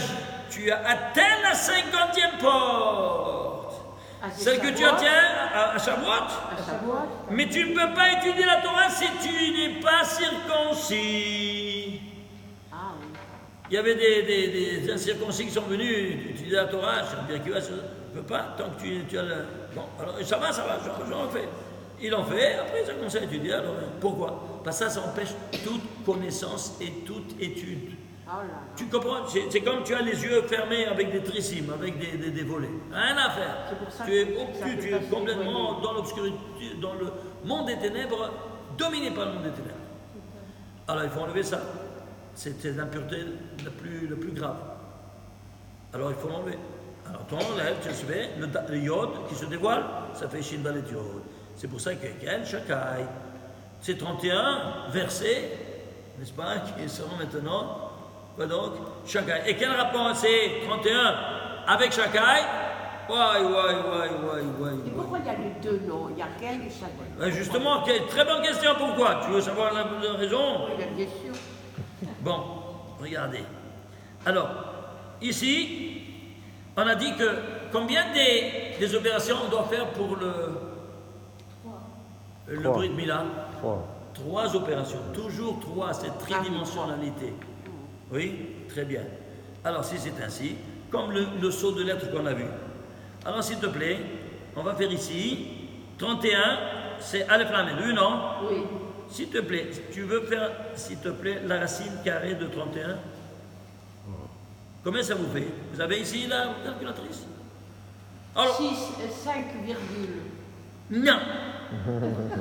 atteint la 50e porte. Ah, c'est Celle que tu Shavuot. atteins à Shavuot. À Shavuot. Mais tu ne peux pas étudier la Torah si tu n'es pas circoncis. Ah oui. Il y avait des incirconcis qui sont venus étudier la Torah, je ne peux pas, tant que tu as le... Bon, alors ça va, j'en fais. Ils l'ont fait, après ils ont commencé à étudier. Alors, pourquoi? Parce que ça empêche toute connaissance et toute étude. Oh là là. Tu comprends? C'est comme tu as les yeux fermés avec des trissimes, avec des volets. Rien à faire. C'est pour ça Tu es que ça obtus, peut tu pas es se complètement dévoiler. dans l'obscurité, dans le monde des ténèbres, dominé par le monde des ténèbres. Alors il faut enlever ça. C'est l'impureté la plus grave. Alors il faut l'enlever. Alors tu enlèves, tu sais, le iode qui se dévoile, ça fait Shindalet Yod. C'est pour ça que Ken Shakai, c'est 31 versets, n'est-ce pas, qui seront maintenant. Quoi donc? Shakai. Et quel rapport c'est 31 avec Shakai? Et pourquoi il y a les deux noms? Il y a quel et Shakai? Justement, très bonne question, pourquoi? Tu veux savoir la raison? Oui, bien sûr. Bon, regardez. Alors, ici, on a dit que combien des opérations on doit faire pour le Trois. Brit Mila? 3. 3 opérations, toujours 3, cette tridimensionnalité. Oui, très bien. Alors, si c'est ainsi, comme le saut de lettres qu'on a vu. Alors, s'il te plaît, on va faire ici 31, c'est Aleph Lamed, oui, non? Oui. S'il te plaît, tu veux faire, s'il te plaît, la racine carrée de 31? Combien ça vous fait? Vous avez ici la calculatrice? Alors, 5 virgule. non,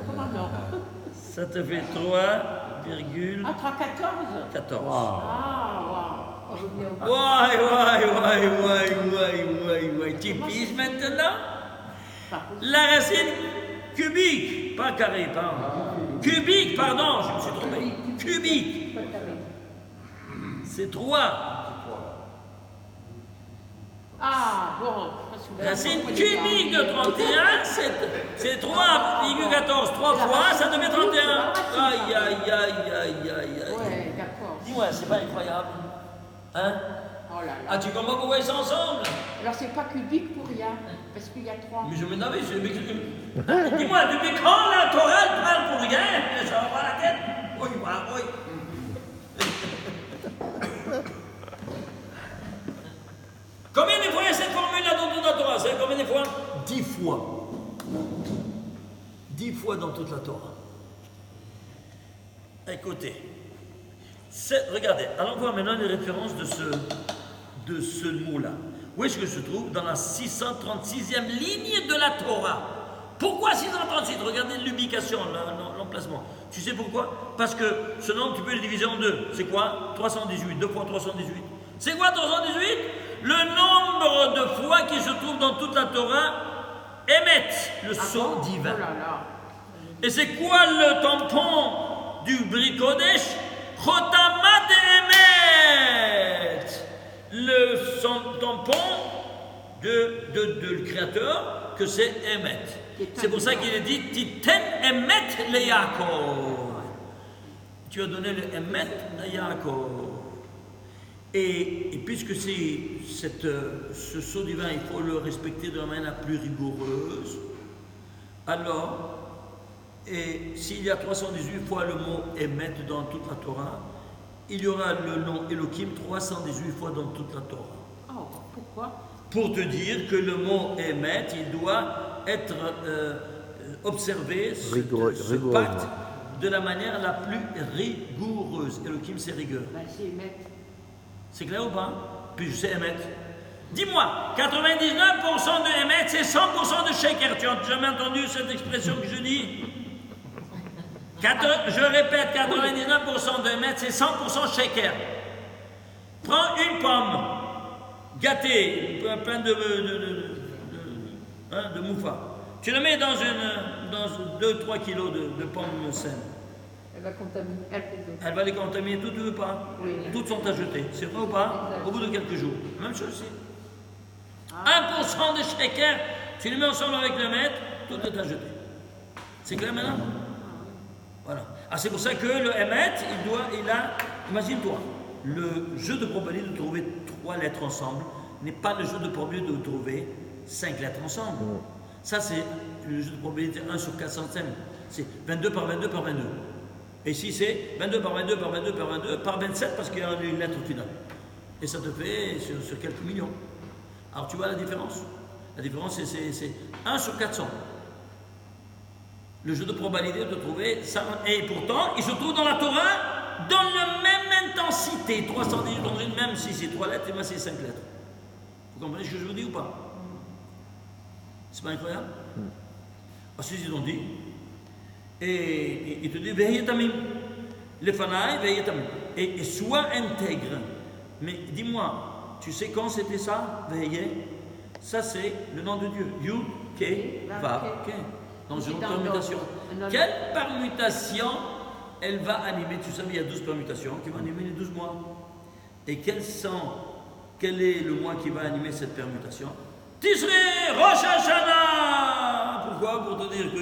Comment non? ça te fait 3,14. Ah, 3,14. Ah, Ouais. Tu piges maintenant? La racine cubique, pas carré, pardon. Cubique, pardon, je me suis trompé. Cubique. C'est 3. Ah, bon. Parce que Racine cubique de 31, c'est 3,14. 3 fois, ça devient 31. Aïe. Ouais, d'accord. Dis-moi, c'est pas incroyable? Hein? Oh là là. Ah, tu comprends pourquoi ils sont ensemble? Alors, c'est pas cubique pour rien, parce qu'il y a 3. Mais je me n'avais, dis-moi, depuis quand la Torah elle parle pour rien? Ça va pas la tête? Oui. Combien de fois il y a cette formule-là dans toute la Torah? C'est combien de fois? 10 fois. 10 fois dans toute la Torah. Écoutez, regardez, allons voir maintenant les références de ce mot-là. Où est-ce que se trouve? Dans la 636e ligne de la Torah. Pourquoi 636? Regardez l'ubication, l'emplacement. Tu sais pourquoi? Parce que ce nombre, tu peux le diviser en deux. C'est quoi? 318. 2 fois 318. C'est quoi 318? Le nombre de fois qui se trouve dans toute la Torah émettent le sceau divin. Oh là là. Et c'est quoi le tampon du Brit Kodesh? Chotamad Emet. Le tampon de le Créateur, que c'est Emet. C'est pour ça qu'il est dit Titen Emet le Yaakov. Tu as donné le Emet à Yaakov. Et puisque c'est ce sceau divin, il faut le respecter de la manière la plus rigoureuse, alors, et s'il y a 318 fois le mot Emet dans toute la Torah, il y aura le nom Elohim 318 fois dans toute la Torah. Oh, pourquoi? Pour te dire que le mot Emet, il doit être observé, ce pacte, de la manière la plus rigoureuse. Elohim, c'est rigueur. Ben, c'est Emet. C'est clair ou pas? Puis je sais Emet. Dis-moi, 99% de Emet, c'est 100% de Sheker. Tu as jamais entendu cette expression que je dis? Je répète, 99% de Emet, c'est 100% Sheker. Prends une pomme gâtée, plein de moufa. Tu le mets dans 2-3 kilos de pommes saines. Elle va contaminer. Elle va les contaminer toutes ou pas? Oui. Toutes sont à jeter. C'est vrai ou pas? Exact. Au bout de quelques jours. Même chose ici. 1% de sheker, tu le mets ensemble avec le mètre, tout est à jeter. C'est clair maintenant? Voilà. Ah, c'est pour ça que le Emet, imagine-toi, le jeu de probabilité de trouver 3 lettres ensemble n'est pas le jeu de probabilité de trouver 5 lettres ensemble. Ça, c'est le jeu de probabilité 1 sur 400e. C'est 22 par 22 par 22. Et ici, c'est 22 par 22 par 22 par 22 par 27 parce qu'il y a une lettre finale. Et ça te fait sur quelques millions. Alors, tu vois la différence? La différence, c'est 1 sur 400. Le jeu de probabilité de trouver ça. Et pourtant, il se trouve dans la Torah dans la même intensité. 318 dans une même, si c'est 3 lettres, et moi c'est 5 lettres. Vous comprenez ce que je vous dis ou pas? C'est pas incroyable? Ah, si, ils ont dit. Et il te dit, Veyetamim. Les fanaï, Veyetamim. Et sois intègre. Mais dis-moi, tu sais quand c'était ça? Veye. Ça, c'est le nom de Dieu. Yud, Ke, Vav, Ke. Dans une permutation. Quelle permutation elle va animer? Tu sais, il y a 12 permutations qui vont animer les 12 mois. Et quel est le mois qui va animer cette permutation? Tishrei Rosh Hashanah. Pourquoi? Pour te dire que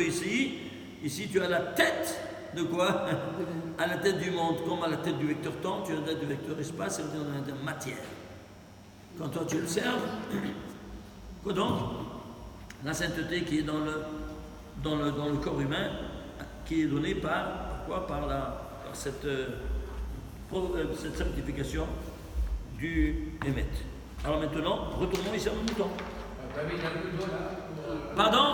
ici tu as la tête de quoi? À la tête du monde, comme à la tête du vecteur temps, tu as la tête du vecteur espace et la tête de matière. Quand toi tu observes, quoi donc? La sainteté qui est dans le corps humain, qui est donnée par cette sanctification du Emet. Alors maintenant, retournons ici à mon mouton. Pardon?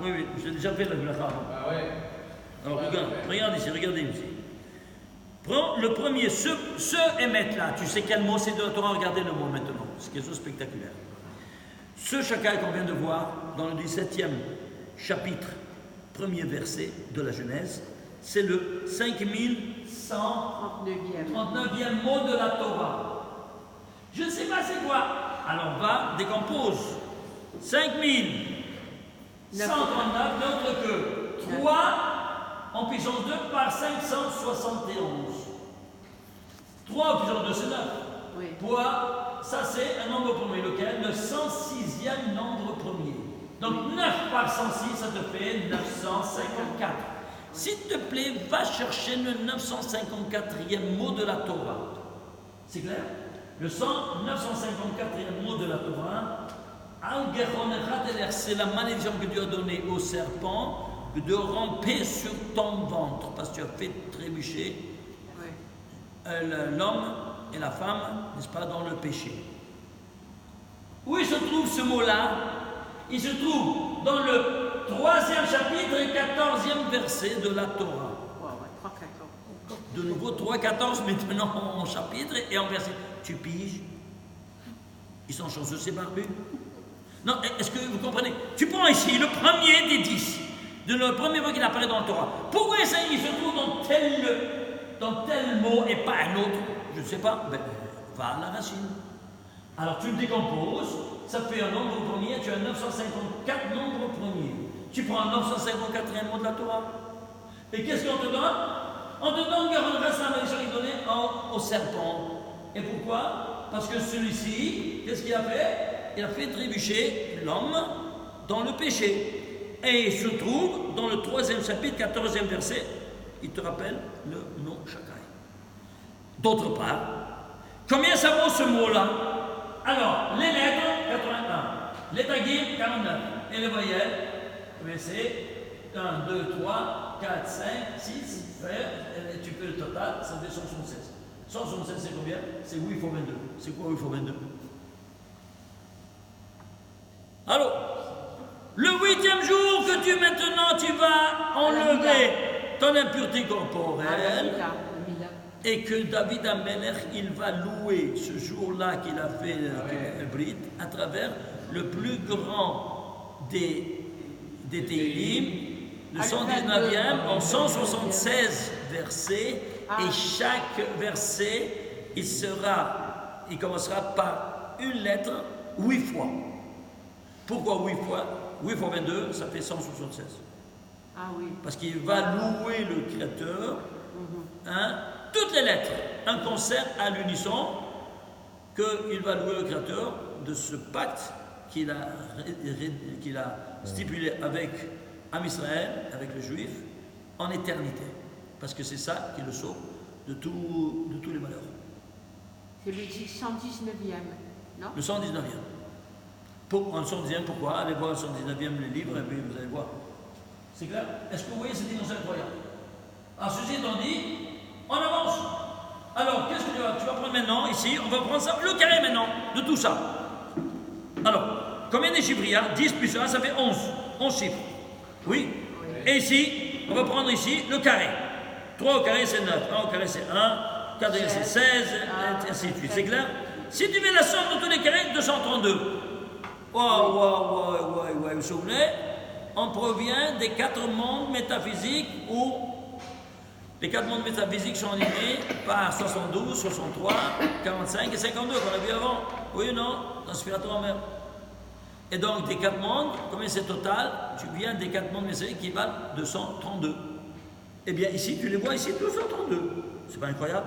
Oui, j'ai déjà fait la bracha. Ah ouais. Alors regardez ici. Prends le premier, ce Emet là, tu sais quel mot c'est de la Torah? Regardez le mot maintenant, c'est quelque chose de spectaculaire. Ce chacal qu'on vient de voir dans le 17e chapitre, premier verset de la Genèse, c'est le 5000 839e mot de la Torah. Je ne sais pas c'est quoi. Alors va, décompose. 5139 n'autre que 3 en puissance 2 par 571. 3 en puissance 2 c'est 9. Oui. Poids, ça c'est un nombre premier, lequel? Le 106e nombre premier. Donc 9 par 106, ça te fait 954. S'il te plaît, va chercher le 954e mot de la Torah. C'est clair? Le 954e mot de la Torah, c'est la malédiction que Dieu a donnée au serpent de ramper sur ton ventre, parce que tu as fait trébucher l'homme et la femme, n'est-ce pas, dans le péché. Où il se trouve ce mot-là? Il se trouve dans le 3e chapitre et 14e verset de la Torah. De nouveau 3-14 maintenant en chapitre et en verset. Tu piges? Ils sont chanceux ces barbus. Non, est-ce que vous comprenez? Tu prends ici le premier des 10, le premier mot qui apparaît dans la Torah. Pourquoi ça il se trouve dans tel mot et pas un autre? Je ne sais pas. Ben, va à la racine. Alors tu le décomposes, ça fait un nombre premier, tu as 954 nombres premiers. Tu prends le 954e mot de la Torah. Et qu'est-ce qu'on te donne? On te donne la malédiction qui est donnée au serpent. Et pourquoi? Parce que celui-ci, qu'est-ce qu'il a fait? Il a fait trébucher l'homme dans le péché. Et il se trouve dans le 3e chapitre, 14e verset, il te rappelle le nom Shakai. D'autre part, combien ça vaut ce mot-là? Alors, les lettres, 81, les tagim, 49, et les voyelles, verset 1, 2, 3, 4, 5, 6, tu fais le total, ça fait 176. 176 c'est combien? C'est 8 fois 22. C'est quoi 8 fois 22? Alors, le 8e jour que tu vas enlever ton impureté corporelle, et que David Amelech, il va louer ce jour-là qu'il a fait le Brit à travers le plus grand des Tehillim, le 119e, en 176 versets, et chaque verset, il commencera par une lettre 8 fois. Pourquoi 8 fois? 8 fois 22, ça fait 176. Ah oui. Parce qu'il va louer le Créateur, toutes les lettres, un concert à l'unisson, qu'il va louer le Créateur de ce pacte qu'il a stipulé avec Am Israël, avec les Juifs, en éternité. Parce que c'est ça qui le sauve de tous les malheurs. C'est le 119e, non? Le 119e. En 119e, pourquoi? Allez voir le 119e, les livres, et puis vous allez voir. C'est clair? Est-ce que vous voyez, c'est incroyable? Alors, ceci étant dit, on avance. Alors, qu'est-ce que tu vas prendre maintenant, ici? On va prendre ça, le carré maintenant, de tout ça. Alors, combien des chiffres il y a? 10 plus 1, ça fait 11. 11 chiffres. Oui? Et ici, on va prendre ici le carré. 3 au carré, c'est 9. 1 au carré, c'est 1. 4 au carré, c'est 16. Et ainsi de suite. C'est clair? Si tu mets la somme de tous les carrés, 232. Vous vous souvenez? On provient des 4 mondes métaphysiques où les 4 mondes métaphysiques sont animés par 72, 63, 45 et 52 qu'on a vu avant. Oui ou non? Dans Spiratoire même. Et donc, des 4 mondes, combien c'est total? Tu viens des 4 mondes métaphysiques qui valent 232. Eh bien, ici, tu les vois ici, 232. C'est pas incroyable?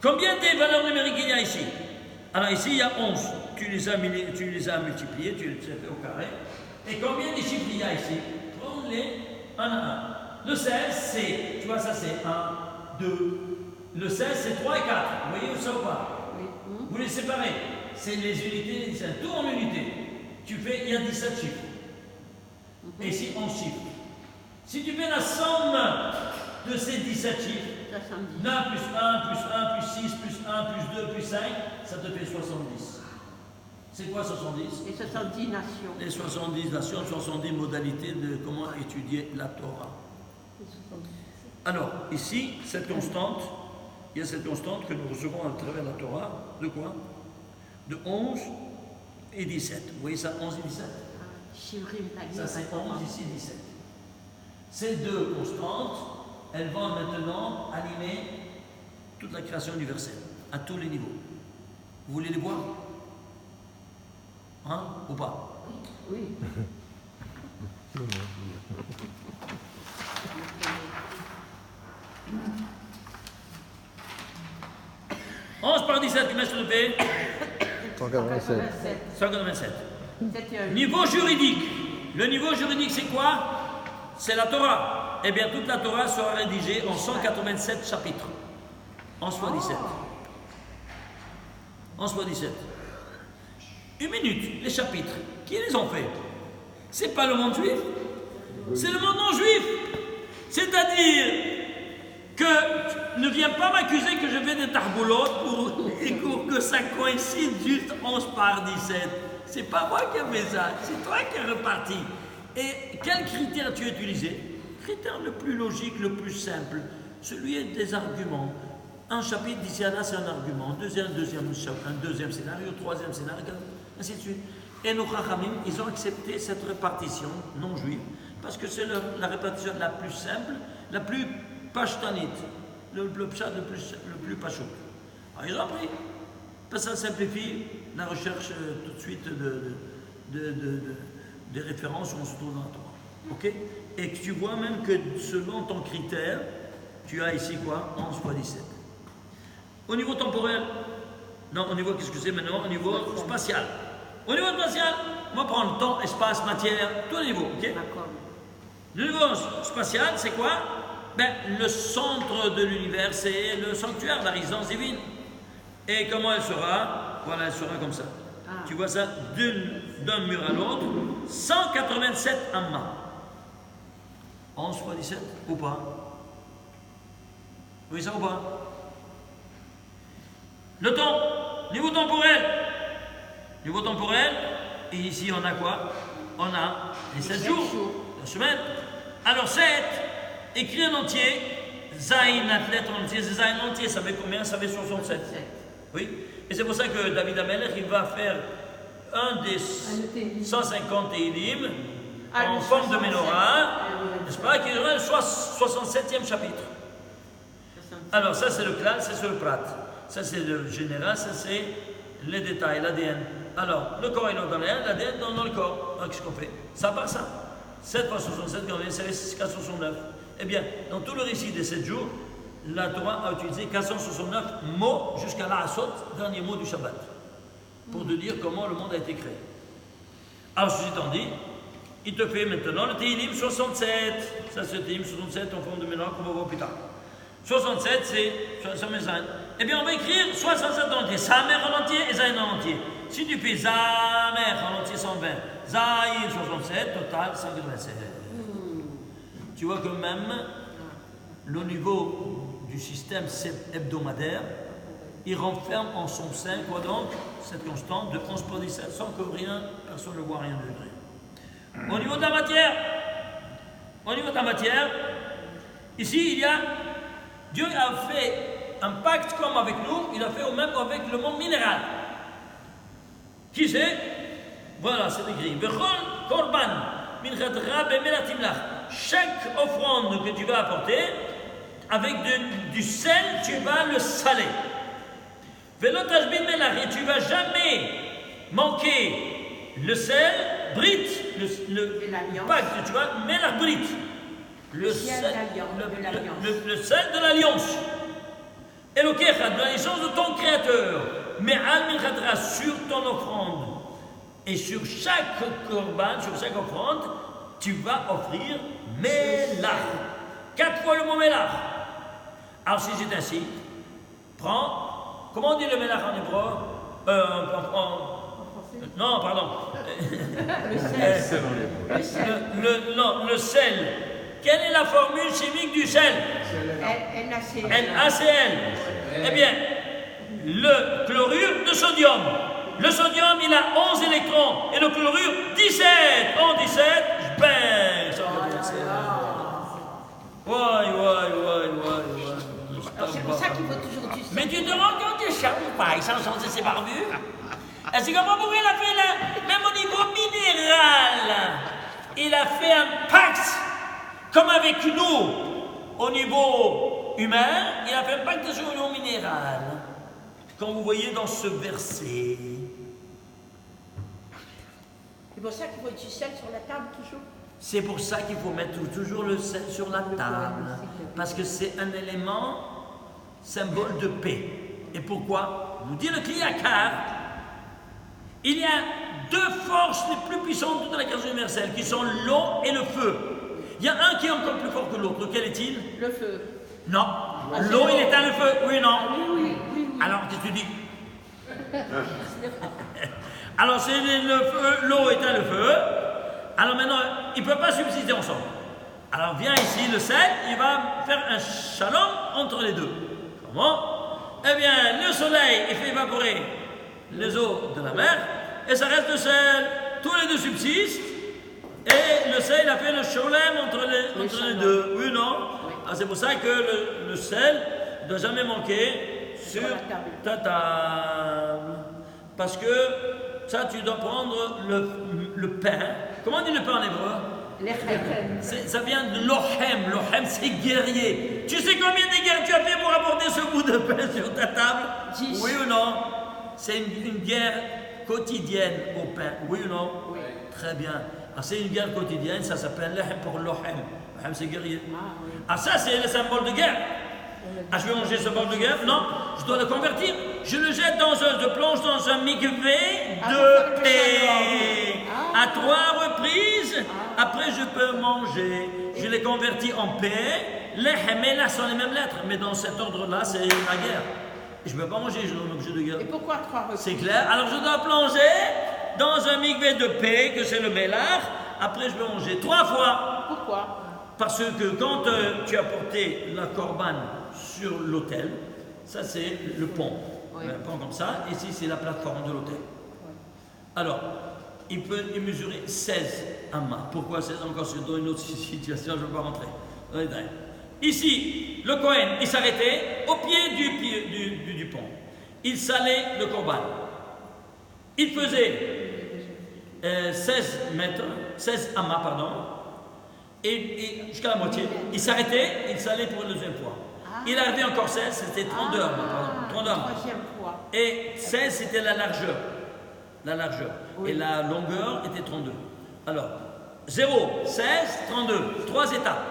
Combien des valeurs numériques il y a ici? Alors, ici, il y a 11. Tu les as multipliés, tu les as fait au carré. Et combien de chiffres il y a ici? Prends-les un à un. Le 16, c'est, tu vois, ça c'est 1, 2. Le 16, c'est 3 et 4. Vous voyez où ça ou pas? Oui. Vous les séparez. C'est les unités, les 17. Tout en unités. Tu fais, il y a 17 chiffres. Et ici, 11 chiffres. Si tu fais la somme de ces 17 chiffres, 9 plus 1, plus 1, plus 6, plus 1, plus 2, plus 5, ça te fait 70. C'est quoi 70? Les 70 nations. Les 70 nations, 70 modalités de comment étudier la Torah. Alors, ici, cette constante, il y a cette constante que nous recevons à travers la Torah, de quoi? De 11 et 17. Vous voyez ça, 11 et 17? Ça c'est 11, ici 17. Ces deux constantes, elles vont maintenant animer toute la création universelle, à tous les niveaux. Vous voulez les voir? Hein? Ou pas? Oui. 11 par 17, combien se le fait? 187. 187. C'était un Niveau juridique. Le niveau juridique, c'est quoi? C'est la Torah. Eh bien, toute la Torah sera rédigée en 187 chapitres. 11 fois 17. 11 fois 17. Une minute, les chapitres. Qui les ont fait? C'est pas le monde juif. C'est le monde non juif. C'est-à-dire que ne viens pas m'accuser que je fais des tarboulottes pour que ça coïncide juste 11 par 17. C'est pas moi qui ai fait ça, c'est toi qui as reparti. Et quel critère tu as utilisé? Critère le plus logique, le plus simple, celui des arguments. Un chapitre d'ici à là, c'est un argument. Un deuxième scénario, troisième scénario, ainsi de suite. Et nos Chachamim, ils ont accepté cette répartition non juive parce que c'est la répartition la plus simple, la plus pashtanite, le plus pachout. Alors ils ont pris. Parce que ça simplifie la recherche tout de suite des références où on se trouve dans la Torah. Ok? Et que tu vois même que selon ton critère, tu as ici quoi? 11 fois 17. Au niveau temporel, non, au niveau, qu'est-ce que c'est maintenant? Au niveau spatial. Au niveau spatial, on va prendre temps, espace, matière, tous les niveaux, ok? D'accord. Le niveau spatial, c'est quoi? Ben, le centre de l'univers, c'est le sanctuaire, la résidence divine. Et comment elle sera? Voilà, elle sera comme ça. Ah. Tu vois ça d'un mur à l'autre, 187 ammas. 11 fois 17, ou pas? Oui, ça ou pas? Le temps, niveau temporel. Niveau temporel, et ici on a quoi? On a les 7 jours, la semaine. Alors 7, écrit en entier, Zayn, athlète en entier, c'est Zayn en entier, ça fait combien? Ça fait 67. Oui, et c'est pour ça que David Amelech, il va faire un des 150 Téhilim en forme de menorah, n'est-ce pas, qui aura le 67e chapitre. Alors ça c'est le clan, ça c'est le prat. Ça c'est le général, ça c'est les détails, l'ADN. Alors, le corps est dans l'ADN dans le corps. Alors qu'est-ce qu'on fait? Ça part ça. 7 fois 67, c'est 469. Eh bien, dans tout le récit des 7 jours, la Torah a utilisé 469 mots jusqu'à l'Asot, dernier mot du Shabbat, pour te dire comment le monde a été créé. Alors, ceci étant dit, il te fait maintenant le Téhilim 67. Ça, c'est le Téhilim 67 en forme de mélange qu'on va voir plus tard. 67, c'est ça met Zayn. Eh bien, on va écrire 67 en entier, Samer en entier et Zayn en entier. Si tu fais Zamer en entier 120, Zayn 67, total 187. Tu vois que même le niveau du système hebdomadaire, il renferme en son sein, quoi donc, cette constante de 11 par 17, sans que rien, personne ne voit rien de vrai. Au niveau de la matière, ici il y a, Dieu a fait un pacte comme avec nous, il a fait au même avec le monde minéral. Qui c'est? Voilà, c'est écrit. Chaque offrande que tu vas apporter, avec du sel, tu vas le saler. Et tu ne vas jamais manquer le sel, brit, le pacte, tu vois, melach brit. Le sel de l'alliance. Et le kéchad, de la naissance de ton créateur. Mais al sur ton offrande. Et sur chaque korban, sur chaque offrande, tu vas offrir melach. 4 fois le mot melach. Alors si c'est ainsi, prends, comment on dit le melach en hébreu? Non, pardon. Le sel. Quelle est la formule chimique du sel? NaCl. Eh bien, le chlorure de sodium. Le sodium, il a 11 électrons. Et le chlorure, 17. En 17, je baisse. C'est pour ça qu'il faut toujours du sel. Mais tu te rends compte que Shabbat, sans changer ses barbus? C'est comment pour il a fait même au niveau minéral, il a fait un pacte comme avec nous. au niveau humain, il a fait un pacte sur l'union minérale. Quand vous voyez dans ce verset. C'est pour ça qu'il faut du sel sur la table toujours. C'est pour ça qu'il faut mettre toujours le sel sur la table. Parce que c'est un élément symbole de paix. Et pourquoi? Nous dit le Kliyakar, il y a deux forces les plus puissantes de la création universelle, qui sont l'eau et le feu. Il y a un qui est encore plus fort que l'autre. Lequel est-il? Le feu. Non. L'eau, il éteint le feu. Oui ou non? Oui. Alors, qu'est-ce que tu dis? Alors, c'est le feu, l'eau éteint le feu. Alors maintenant, ils ne peuvent pas subsister ensemble. Alors, vient ici le sel, il va faire un shalom entre les deux. Comment? Eh bien, le soleil, il fait évaporer les eaux de la mer, et ça reste le sel. Tous les deux subsistent, et le sel a fait le shalom entre les deux. Oui ou non? Oui. Ah, c'est pour ça que le sel ne doit jamais manquer sur ta table. Parce que ça, tu dois prendre le pain. Comment on dit le pain en hébreu? Lechem. Ça vient de lohem. Lohem, c'est guerrier. Tu sais combien de guerres tu as fait pour apporter ce bout de pain sur ta table? 10. Oui ou non? C'est une guerre quotidienne au pain. Oui ou non? Oui. Très bien. Alors, c'est une guerre quotidienne, ça s'appelle lehem pour lohem. Lohem, c'est guerrier. Ah, oui. Ah, ça, c'est le symbole de guerre. Ah, je vais manger ce bol de guerre? Non, je dois le convertir. Je le jette je plonge dans un mikvé de paix. À 3 reprises, après je peux manger. Je les convertis en paix. Les hémélas sont les mêmes lettres, mais dans cet ordre-là, c'est la guerre. Et je ne peux pas manger, je dois un objet de guerre. Et pourquoi 3 reprises? C'est clair. Alors je dois plonger dans un mikvé de paix, que c'est le mélar. Après, je peux manger 3 fois. Pourquoi? Parce que quand tu as porté la corban sur l'autel, ça c'est le pont. Oui. Un pont comme ça, ici c'est la plateforme de l'autel. Alors, il peut mesurer 16 amas. Pourquoi 16? Encore c'est dans une autre situation, je ne vais pas rentrer. Ici, le Kohen, il s'arrêtait au pied du pont. Il salait le corban. Il faisait 16 amas, pardon. Et jusqu'à la moitié, il s'arrêtait, il salait pour une deuxième fois. Il arrivait encore 16, c'était 32 amas, pardon. 32 amas. Troisième fois. Et 16, c'était la largeur. La largeur. Oui. Et la longueur était 32. Alors, 0, 16, 32. 3 étapes.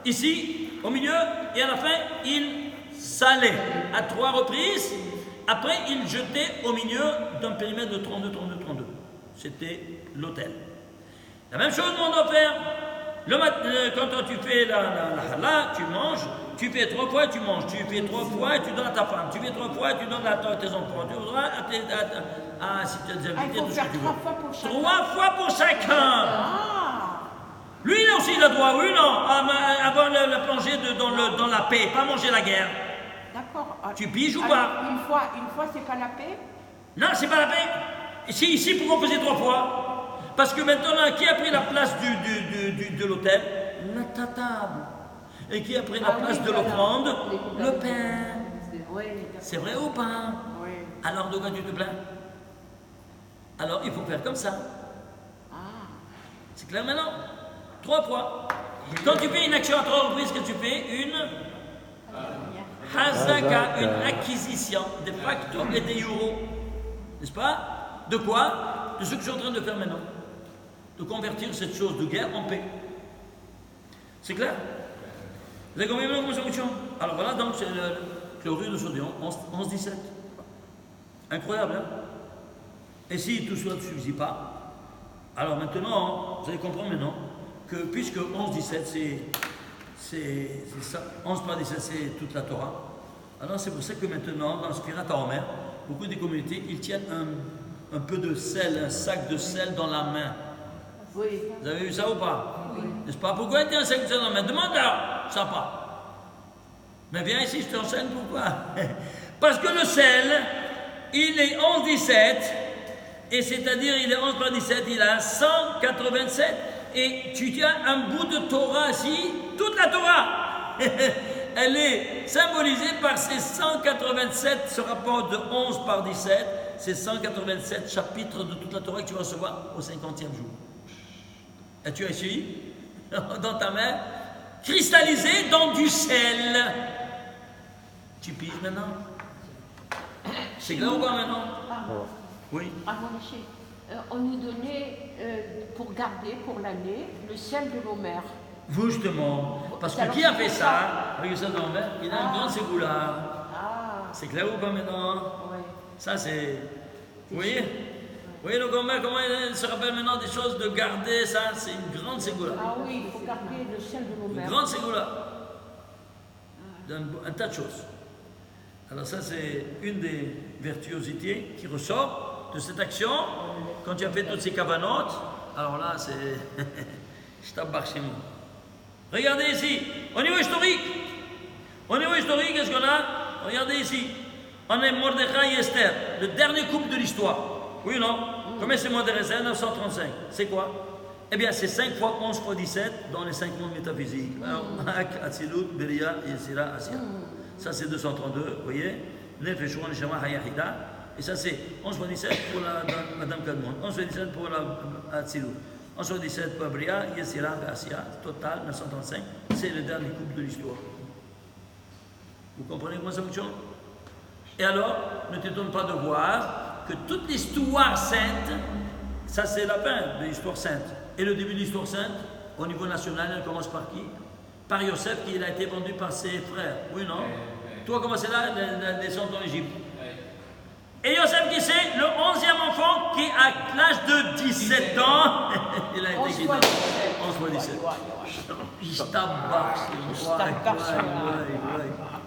Ici, au milieu, et à la fin, il salait à 3 reprises. Après, il jetait au milieu d'un périmètre de 32, 32, 32. C'était l'autel. La même chose, on doit faire. Quand tu fais la hallah, tu manges, tu fais 3 fois, tu manges, tu fais 3 fois, tu donnes à ta femme, tu fais 3 fois, tu donnes à tes enfants, tu voudras si tu as des invités, tout ce que tu veux. 3 fois pour chacun. 3 fois pour chacun. Ah! Lui, il a aussi le droit, oui, non, avoir la plongée dans la paix, pas manger la guerre. D'accord. Tu piges ou Alors, pas? Une fois, c'est pas la paix? Non, c'est pas la paix. Ici, pourquoi on faisait 3 fois? Parce que maintenant, qui a pris la place de l'autel? Ta table. Et qui a pris la place de l'offrande? Le pain. Oui. C'est vrai ou pas? Oui. Alors, de quoi tu te plains? Alors, il faut faire comme ça. Ah. C'est clair maintenant? 3 fois. Quand tu fais une action à 3 reprises, que tu fais une hazaka, une acquisition de facto et de euro. N'est-ce pas? De quoi? De ce que je suis en train de faire maintenant. De convertir cette chose de guerre en paix. C'est clair? Vous avez combien de temps comme ça? Alors voilà, donc c'est le chlorure de sodium, 11-17. Incroyable, hein? Et si tout cela ne suffit pas, alors maintenant, vous allez comprendre maintenant que puisque 11-17 c'est ça, 11 par 17 c'est toute la Torah, alors c'est pour ça que maintenant, dans le Spirat HaOmer, beaucoup des communautés, ils tiennent un peu de sel, un sac de sel dans la main. Oui. Vous avez vu ça ou pas? Oui. N'est-ce pas? Pourquoi il y a un sac de sel dans la main? Demande-leur, ça pas. Mais viens ici, je t'enseigne pourquoi. Parce que le sel, il est 11-17, et c'est-à-dire il est 11 par 17, il a 187, et tu tiens un bout de Torah ici, toute la Torah. Elle est symbolisée par ces 187, ce rapport de 11 par 17, ces 187 chapitres de toute la Torah que tu vas recevoir au 50e jour. Et tu as ici, dans ta main, cristallisé dans du sel. Tu piges maintenant? C'est clair ou pas maintenant? Oui. Avant le chef, on nous donnait, pour garder pour l'année, le sel de l'Omer. Justement. Parce que qui a fait ça? Avec le sel de l'Omer, il a un grand ségoula. Ah, C'est clair ou pas maintenant? ouais. Ça c'est... Vous voyez? Vous voyez le grand-mère, comment il se rappelle maintenant des choses de garder ça? C'est une grande ségoula. Ah oui, il faut garder le sel de l'Omer. Une grande ségoula. Un tas de choses. Alors ça c'est une des virtuosités qui ressort de cette action. Quand tu as fait toutes ces cavanotes, alors là c'est... Je t'embarque chez moi. Regardez ici, au niveau historique. Au niveau historique, qu'est-ce qu'on a? Regardez ici. On est Mordechai et Esther, le dernier couple de l'histoire. Oui ou non? Combien c'est Mordechai? 935. C'est quoi? Eh bien, c'est 5 fois 11 fois 17 dans les 5 mondes métaphysiques. Alors, Ak, Atzilut, Beria, Yesira, Asya. Ça, c'est 232, vous voyez? Nefeshua, Neshama, Hayahida. Et ça, c'est 11 fois 17 pour la Madame Kadmon, 11 fois 17 pour la Atzilut, 11 fois 17 pour Beria, Yesira, Asya. Total, 935. C'est le dernier couple de l'histoire. Vous comprenez comment ça fonctionne? Et alors, ne t'étonne pas de voir que toute l'histoire sainte, ça c'est la fin de l'histoire sainte. Et le début de l'histoire sainte, au niveau national, elle commence par qui? Par Yosef, qui a été vendu par ses frères. Oui, non? Toi, comment c'est là, la descente en Égypte? Et Yosef, qui c'est? Le 11e enfant qui, à l'âge de 17 ans, il a été guidé. 11 fois 17. Je tabac.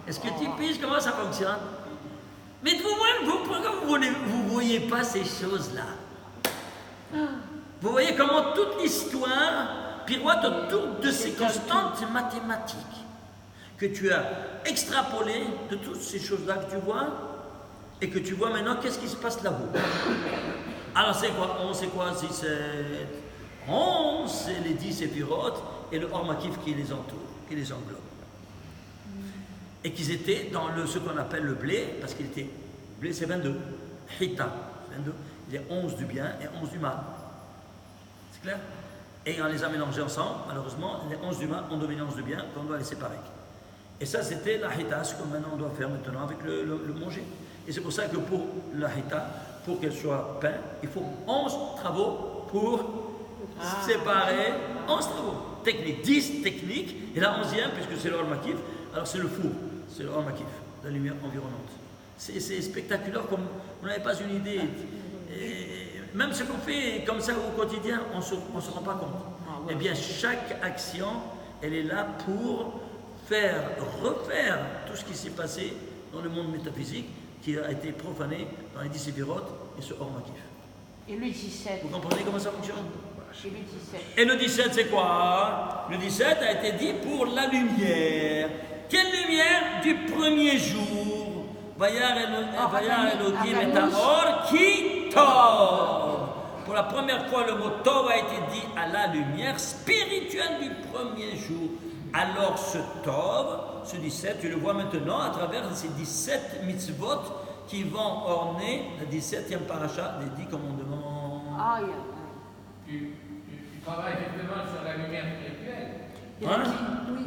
Est-ce que tu piges comment ça fonctionne? Mais pourquoi vous ne voyez pas ces choses-là? Vous voyez comment toute l'histoire pirouette autour de ces constantes mathématiques que tu as extrapolées de toutes ces choses-là que tu vois et que tu vois maintenant qu'est-ce qui se passe là-haut. Alors c'est quoi? 11, c'est quoi? 6, 7. 11, c'est les 10 éphirotes et le Or-Makif qui les entoure, qui les englobe. Et qu'ils étaient dans ce qu'on appelle le blé, parce qu'il était, le blé c'est 22, Hita, 22, il y a 11 du bien et 11 du mal. C'est clair? Et on les a mélangés ensemble, malheureusement, les 11 du mal ont dominé 11 du bien, qu'on doit les séparer. Et ça c'était la Hita, ce que maintenant on doit faire maintenant avec le manger. Et c'est pour ça que pour la Hita, pour qu'elle soit peinte, il faut 11 travaux pour séparer, 11 travaux techniques, 10 techniques, et la 11e, puisque c'est l'or makif, alors c'est le four. C'est le Or-Makif, la lumière environnante. C'est spectaculaire comme vous n'avez pas une idée. Et même ce qu'on fait comme ça au quotidien, on ne se rend pas compte. Eh bien, chaque action, elle est là pour refaire tout ce qui s'est passé dans le monde métaphysique qui a été profané dans les 10 séphirotes et ce Or-Makif. Et le 17. Vous comprenez comment ça fonctionne? Et le 17. Et le 17, c'est quoi? Le 17 a été dit pour la lumière. Quelle lumière? Du premier jour. Vayar Elohim et Tahor qui tov. Pour la première fois, le mot tov a été dit à la lumière spirituelle du premier jour. Alors ce tov, ce 17, tu le vois maintenant à travers ces 17 mitzvot qui vont orner la 17e paracha des 10 commandements. Ah, Tu travailles effectivement sur la lumière spirituelle. Hein? Oui.